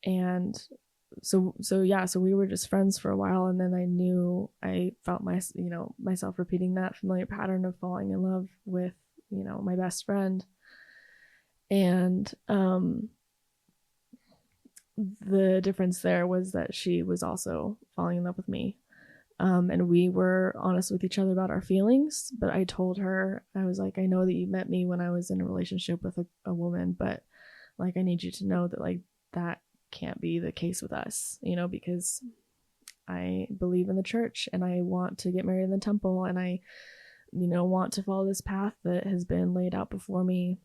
And so we were just friends for a while. And then I felt myself repeating that familiar pattern of falling in love with, my best friend. And, the difference there was that she was also falling in love with me. And we were honest with each other about our feelings, but I told her, I was like, I know that you met me when I was in a relationship with a woman, but like, I need you to know that like, that can't be the case with us, because I believe in the church and I want to get married in the temple and I, want to follow this path that has been laid out before me.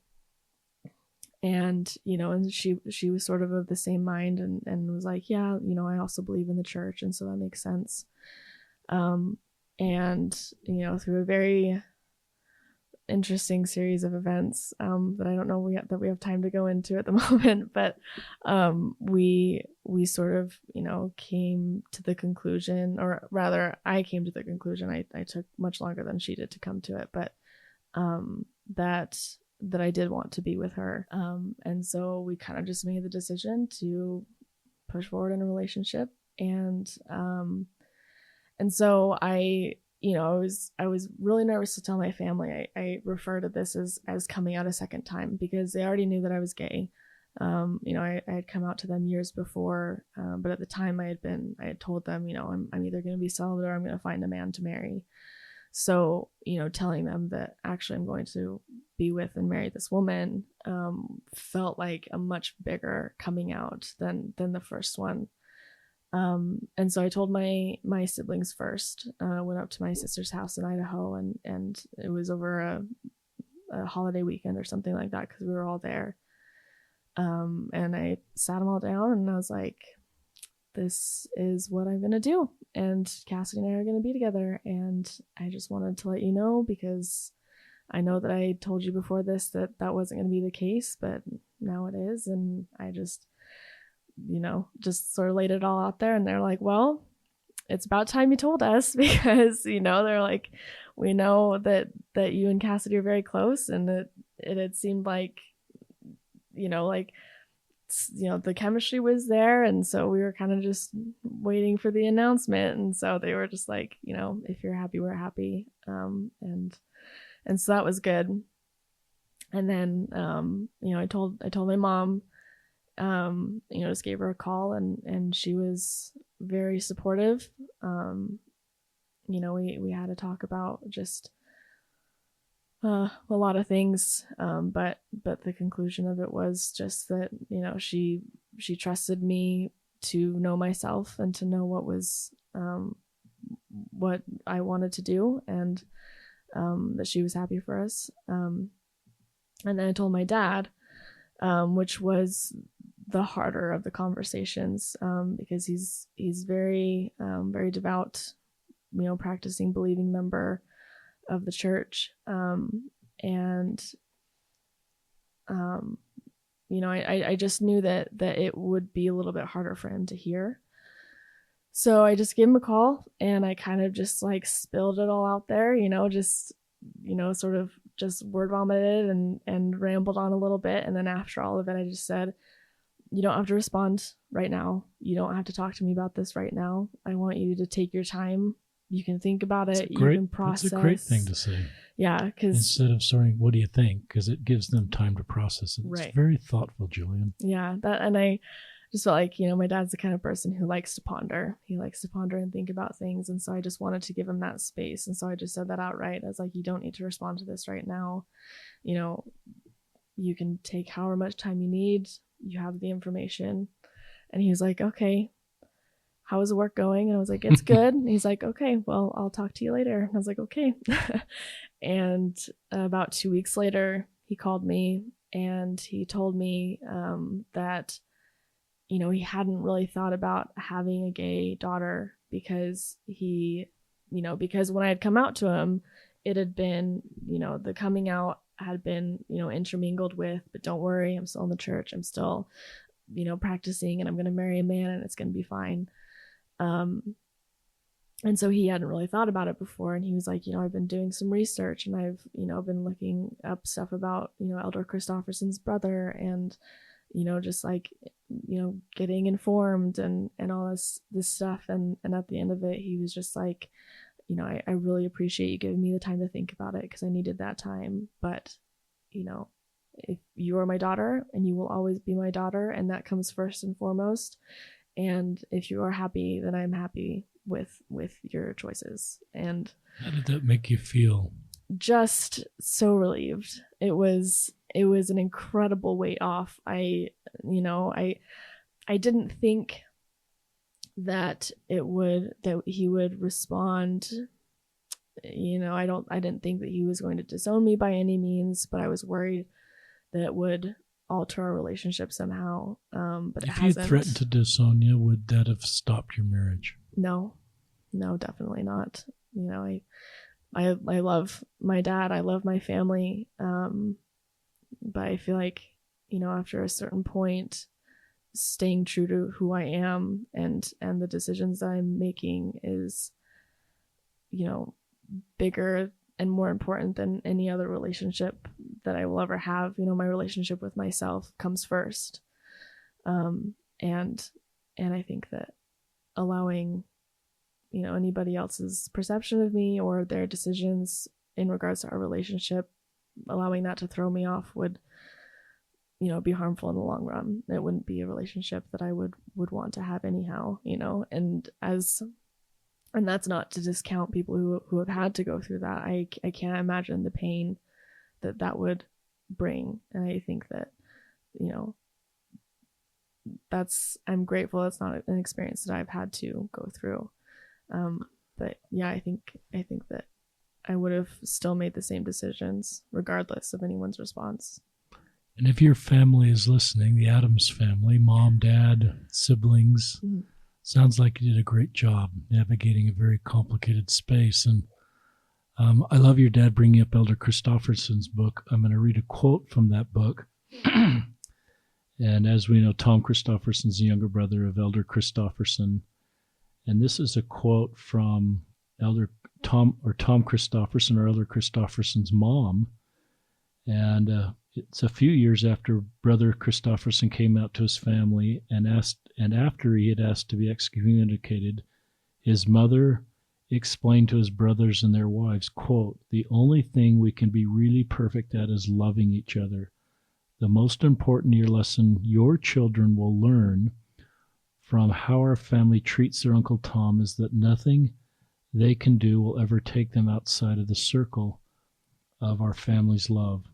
And, and she was sort of the same mind and was like, yeah, I also believe in the church. And so that makes sense. And, through a very interesting series of events, that I don't know that we have time to go into at the moment, but, we sort of, came to the conclusion, or rather I came to the conclusion, I took much longer than she did to come to it, but, that I did want to be with her. And so we kind of just made the decision to push forward in a relationship. And so I was really nervous to tell my family. I refer to this as coming out a second time because they already knew that I was gay. I had come out to them years before, but at the time I had told them, I'm either going to be celibate or I'm going to find a man to marry. So, telling them that actually I'm going to be with and marry this woman felt like a much bigger coming out than the first one. And so I told my siblings first. Went up to my sister's house in Idaho, and it was over a holiday weekend or something like that because we were all there. And I sat them all down and I was like, this is what I'm going to do. And Cassidy and I are going to be together. And I just wanted to let you know, because I know that I told you before this that wasn't going to be the case, but now it is. And I just sort of laid it all out there. And they're like, well, it's about time you told us, because, they're like, we know that you and Cassidy are very close, and it had seemed like, like, the chemistry was there, and so we were kind of just waiting for the announcement, and so they were just like, if you're happy, we're happy, and so that was good. And then I told my mom, just gave her a call, and she was very supportive. We had to talk about just a lot of things, but the conclusion of it was just that she trusted me to know myself and to know what I wanted to do, and that she was happy for us. And then I told my dad, which was the harder of the conversations, because he's very very devout, practicing, believing member of the church, I just knew that it would be a little bit harder for him to hear. So I just gave him a call, and I kind of just like spilled it all out there, sort of just word vomited and rambled on a little bit. And then after all of it, I just said, you don't have to respond right now. You don't have to talk to me about this right now. I want you to take your time. You can think about it. You can process. That's a great thing to say. Yeah, because instead of saying, "What do you think?" because it gives them time to process it. Right. It's very thoughtful, Jillian. Yeah, and I just felt like my dad's the kind of person who likes to ponder. He likes to ponder and think about things, and so I just wanted to give him that space, and so I just said that outright. I was like, "You don't need to respond to this right now. You can take however much time you need. You have the information." And he was like, "Okay. How is the work going?" And I was like, "It's good." And he's like, "Okay, well, I'll talk to you later." And I was like, "Okay." And about 2 weeks later, he called me, and he told me that, he hadn't really thought about having a gay daughter because because when I had come out to him, it had been, the coming out had been, intermingled with, but don't worry, I'm still in the church. I'm still, practicing, and I'm going to marry a man, and it's going to be fine. And so he hadn't really thought about it before. And he was like, I've been doing some research, and I've, been looking up stuff about, Elder Christofferson's brother, and, just like, getting informed and all this stuff. And at the end of it, he was just like, I really appreciate you giving me the time to think about it, because I needed that time. But, if you are my daughter, and you will always be my daughter, and that comes first and foremost. And if you are happy, then I'm happy with your choices. And how did that make you feel? Just so relieved. It was an incredible weight off. I didn't think that he would respond. I didn't think that he was going to disown me by any means, but I was worried that it would alter our relationship somehow. But if you threatened to disown you, would that have stopped your marriage? No, definitely not. I love my dad. I love my family. But I feel like, after a certain point, staying true to who I am and the decisions that I'm making is, bigger and more important than any other relationship that I will ever have. My relationship with myself comes first. And I think that allowing, anybody else's perception of me or their decisions in regards to our relationship, allowing that to throw me off would, be harmful in the long run. It wouldn't be a relationship that I would want to have anyhow, and that's not to discount people who have had to go through that. I can't imagine the pain that would bring. And I think that, I'm grateful that's not an experience that I've had to go through. But yeah, I think that I would have still made the same decisions regardless of anyone's response. And if your family is listening, the Adams family, mom, dad, siblings, sounds like you did a great job navigating a very complicated space. And I love your dad bringing up Elder Christofferson's book. I'm going to read a quote from that book. And as we know, Tom Christofferson's the younger brother of Elder Christofferson. And this is a quote from Elder Tom Christofferson, or Elder Christofferson's mom. And it's a few years after Brother Christofferson came out to his family and after he had asked to be excommunicated, his mother explained to his brothers and their wives, quote, "The only thing we can be really perfect at is loving each other. The most important year lesson your children will learn from how our family treats their Uncle Tom is that nothing they can do will ever take them outside of the circle of our family's love."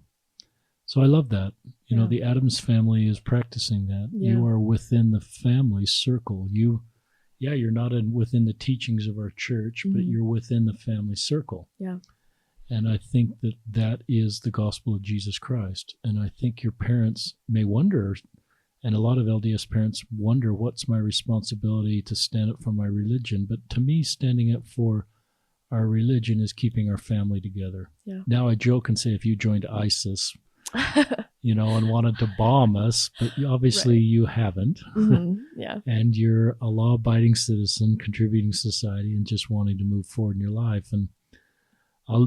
So I love that. You know, the Adams family is practicing that. Yeah. You are within the family circle. You're not within the teachings of our church, but you're within the family circle. Yeah. And I think that is the gospel of Jesus Christ. And I think your parents may wonder, and a lot of LDS parents wonder, what's my responsibility to stand up for my religion? But to me, standing up for our religion is keeping our family together. Yeah. Now I joke and say, if you joined ISIS, and wanted to bomb us, but obviously you haven't. Yeah. And you're a law-abiding citizen, contributing to society, and just wanting to move forward in your life. And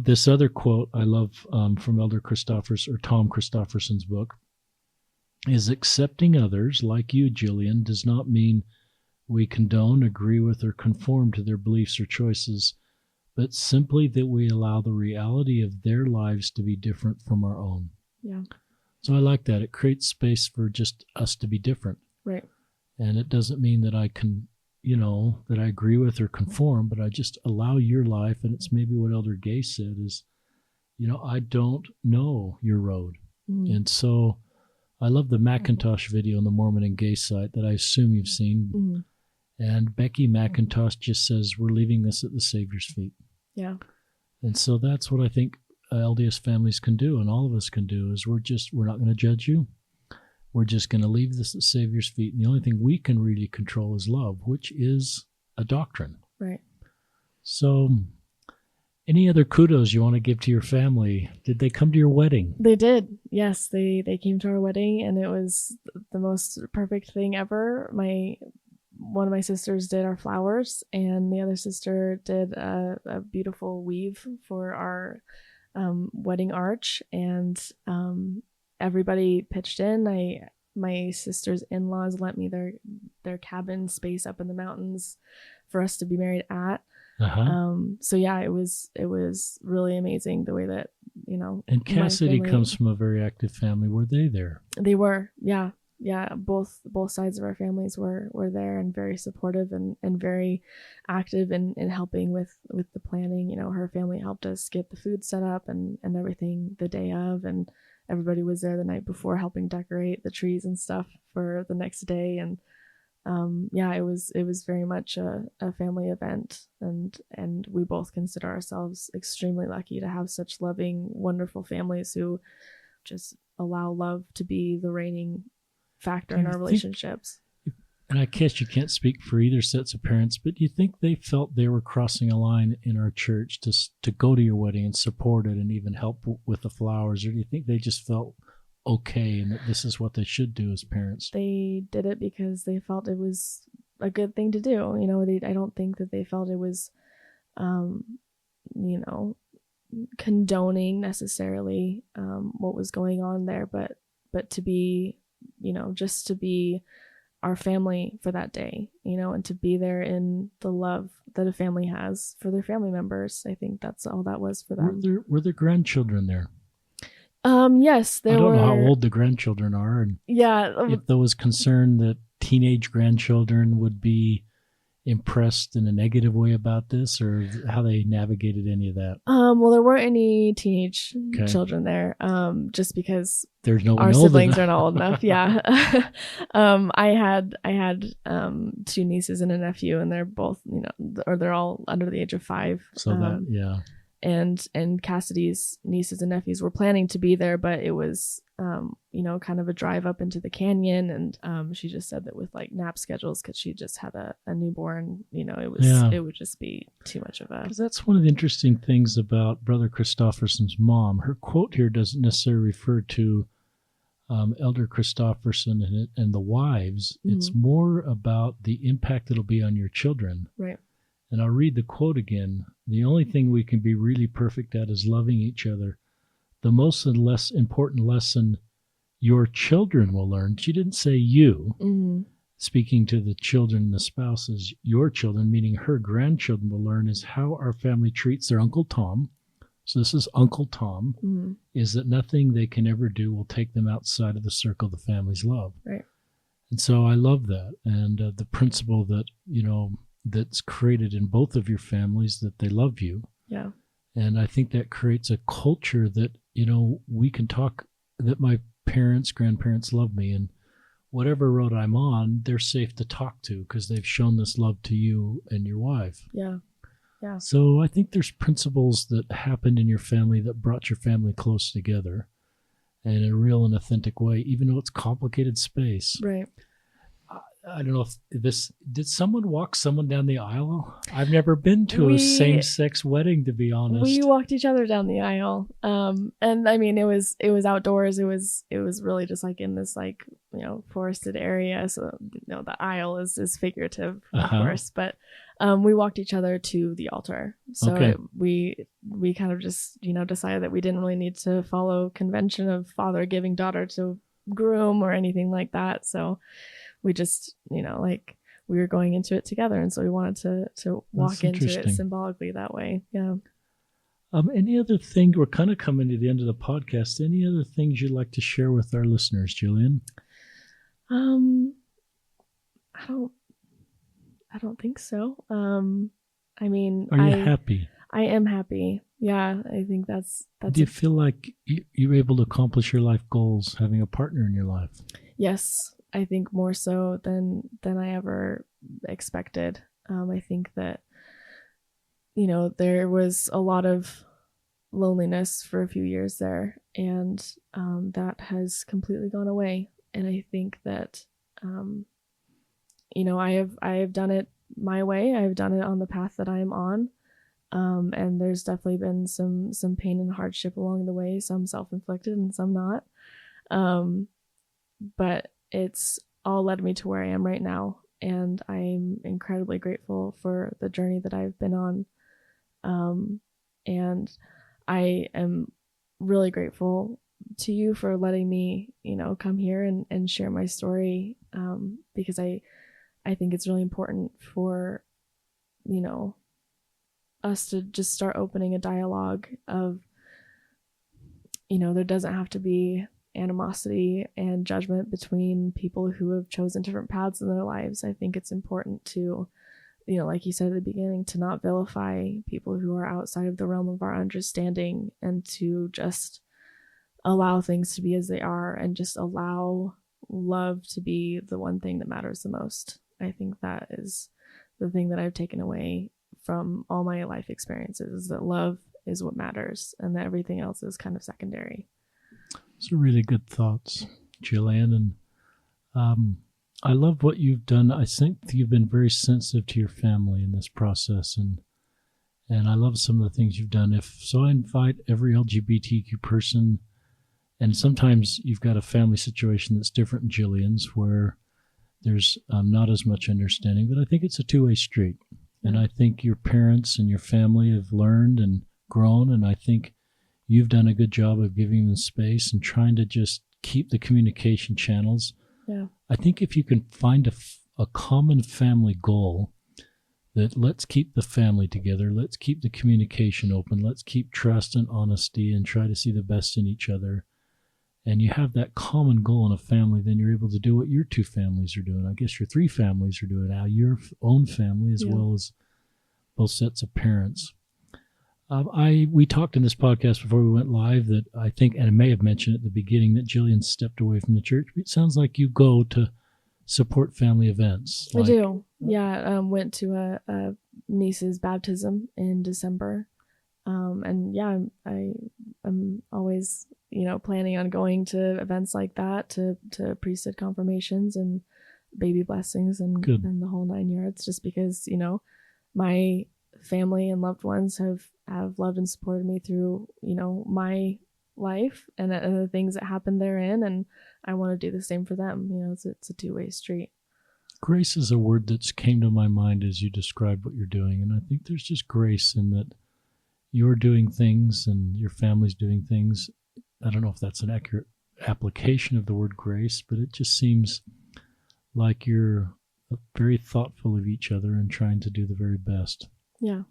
this other quote I love from Elder Tom Christofferson's book is, "Accepting others, like you, Jillian, does not mean we condone, agree with, or conform to their beliefs or choices, but simply that we allow the reality of their lives to be different from our own." Yeah. So I like that. It creates space for just us to be different. Right. And it doesn't mean that I can, that I agree with or conform, but I just allow your life. And it's maybe what Elder Gay said is, I don't know your road. And so I love the Macintosh video on the Mormon and Gay site that I assume you've seen. And Becky McIntosh just says, "We're leaving this at the Savior's feet." Yeah. And so that's what I think LDS families can do, and all of us can do, is we're not going to judge you. We're just going to leave this at the Savior's feet. And the only thing we can really control is love, which is a doctrine. Right. So any other kudos you want to give to your family? Did they come to your wedding? They did. Yes, they came to our wedding, and it was the most perfect thing ever. One of my sisters did our flowers, and the other sister did a beautiful weave for our wedding arch, and everybody pitched in. My sister's in-laws lent me their cabin space up in the mountains for us to be married at. So yeah, it was really amazing the way that And Cassidy comes from a very active family. Were they there? They were. Yeah, both sides of our families were there, and very supportive and very active in helping with the planning. Her family helped us get the food set up and everything the day of, and everybody was there the night before helping decorate the trees and stuff for the next day. And it was very much a family event, and we both consider ourselves extremely lucky to have such loving, wonderful families who just allow love to be the reigning factor in our relationships. And I guess you can't speak for either sets of parents, but do you think they felt they were crossing a line in our church to go to your wedding and support it and even help with the flowers? Or do you think they just felt okay and that this is what they should do as parents? They did it because they felt it was a good thing to do. I don't think that they felt it was, condoning necessarily what was going on there, but to be, just to be our family for that day, and to be there in the love that a family has for their family members. I think that's all that was for them. Were there grandchildren there? Yes, there were. I don't know how old the grandchildren are, and if there was concern that teenage grandchildren would be impressed in a negative way about this, or how they navigated any of that. Well, there weren't any teenage children there, just because there's no our siblings are not old enough. Yeah. I had two nieces and a nephew, and they're both, or they're all under the age of 5. So and Cassidy's nieces and nephews were planning to be there, but it was kind of a drive up into the canyon, and she just said that with like nap schedules, because she just had a newborn, it would just be too much of a. Because that's one of the interesting things about Brother Christofferson's mom. Her quote here doesn't necessarily refer to Elder Christofferson and the wives. It's more about the impact it'll be on your children. Right. And I'll read the quote again. The only thing we can be really perfect at is loving each other. The most and less important lesson your children will learn. She didn't say you. Mm-hmm. Speaking to the children and the spouses, your children, meaning her grandchildren, will learn is how our family treats their Uncle Tom. So this is Uncle Tom, Mm-hmm. is that nothing they can ever do will take them outside of the circle of the family's love. Right. And so I love that. And the principle that, that's created in both of your families, that they love you. Yeah. And I think that creates a culture that, we can talk, that my parents, grandparents love me, and whatever road I'm on, they're safe to talk to because they've shown this love to you and your wife. Yeah. Yeah. So I think there's principles that happened in your family that brought your family close together in a real and authentic way, even though it's complicated space. Right. I don't know if did someone walk someone down the aisle? I've never been to a same-sex wedding, to be honest. We walked each other down the aisle. And I mean, it was outdoors. It was really just like in this forested area. So, the aisle is figurative, of course, but we walked each other to the altar. So okay. we kind of just, decided that we didn't really need to follow convention of father giving daughter to groom or anything like that. So we just, we were going into it together. And so we wanted to walk into it symbolically that way. Yeah. Any other thing, we're kind of coming to the end of the podcast. Any other things you'd like to share with our listeners, Jillian? I don't think so. I mean, are you happy? I am happy. Yeah. I think that's. Do you feel like you're able to accomplish your life goals having a partner in your life? Yes. I think more so than I ever expected. I think that, there was a lot of loneliness for a few years there, and that has completely gone away. And I think that, I have done it my way. I've done it on the path that I'm on. And there's definitely been some pain and hardship along the way, some self-inflicted and some not. But it's all led me to where I am right now. And I'm incredibly grateful for the journey that I've been on. And I am really grateful to you for letting me, come here and share my story. Because I think it's really important for, us to just start opening a dialogue of, there doesn't have to be animosity and judgment between people who have chosen different paths in their lives. I think it's important to, like you said at the beginning, to not vilify people who are outside of the realm of our understanding, and to just allow things to be as they are, and just allow love to be the one thing that matters the most. I think that is the thing that I've taken away from all my life experiences, is that love is what matters and that everything else is kind of secondary. Those are really good thoughts, Jillian. And I love what you've done. I think you've been very sensitive to your family in this process. And I love some of the things you've done. I invite every LGBTQ person, and sometimes you've got a family situation that's different than Jillian's, where there's not as much understanding, but I think it's a two-way street. And I think your parents and your family have learned and grown, and I think you've done a good job of giving them space and trying to just keep the communication channels. Yeah. I think if you can find a common family goal, that let's keep the family together, let's keep the communication open, let's keep trust and honesty and try to see the best in each other, and you have that common goal in a family, then you're able to do what your two families are doing. I guess your three families are doing now, your own family as well as both sets of parents. We talked in this podcast before we went live that I think, and I may have mentioned at the beginning, that Jillian stepped away from the church. But it sounds like you go to support family events. I do. Yeah. Went to a niece's baptism in December. And yeah, I'm always, planning on going to events like that, to priesthood confirmations and baby blessings and the whole 9 yards, just because, my family and loved ones have loved and supported me through, my life and the things that happened therein. And I want to do the same for them. It's a two-way street. Grace is a word that's came to my mind as you described what you're doing. And I think there's just grace in that you're doing things and your family's doing things. I don't know if that's an accurate application of the word grace, but it just seems like you're very thoughtful of each other and trying to do the very best. Yeah.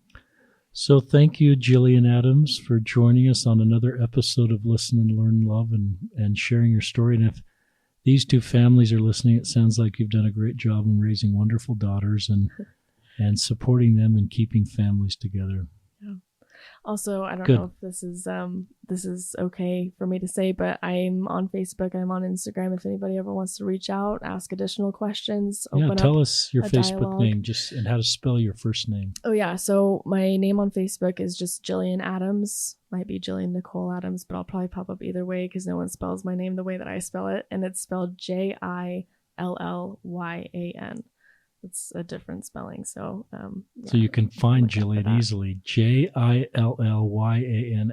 So thank you, Jillyan Adams, for joining us on another episode of Listen and Learn Love and sharing your story. And if these two families are listening, it sounds like you've done a great job in raising wonderful daughters and supporting them and keeping families together. Yeah. Also, I don't Good. know if this is okay for me to say, but I'm on Facebook, I'm on Instagram. If anybody ever wants to reach out, ask additional questions, open Tell up us your a Facebook dialogue. name and how to spell your first name. Oh yeah, so my name on Facebook is just Jillyan Adams. Might be Jillian Nicole Adams, but I'll probably pop up either way because no one spells my name the way that I spell it, and it's spelled Jillyan. It's a different spelling, so So you can find look out for Jillian that. easily. Jillyan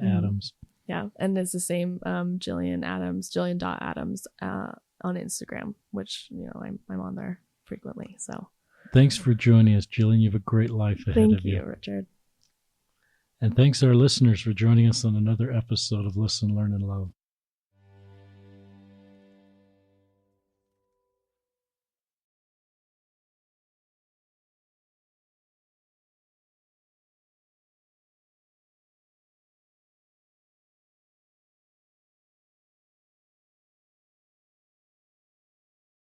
Adams. Yeah, and it's the same Jillyan Adams, Jillian.Adams on Instagram, which I'm on there frequently. So Thanks for joining us, Jillian. You have a great life ahead thank of you. you, Richard. And thanks to our listeners for joining us on another episode of Listen, Learn, and Love.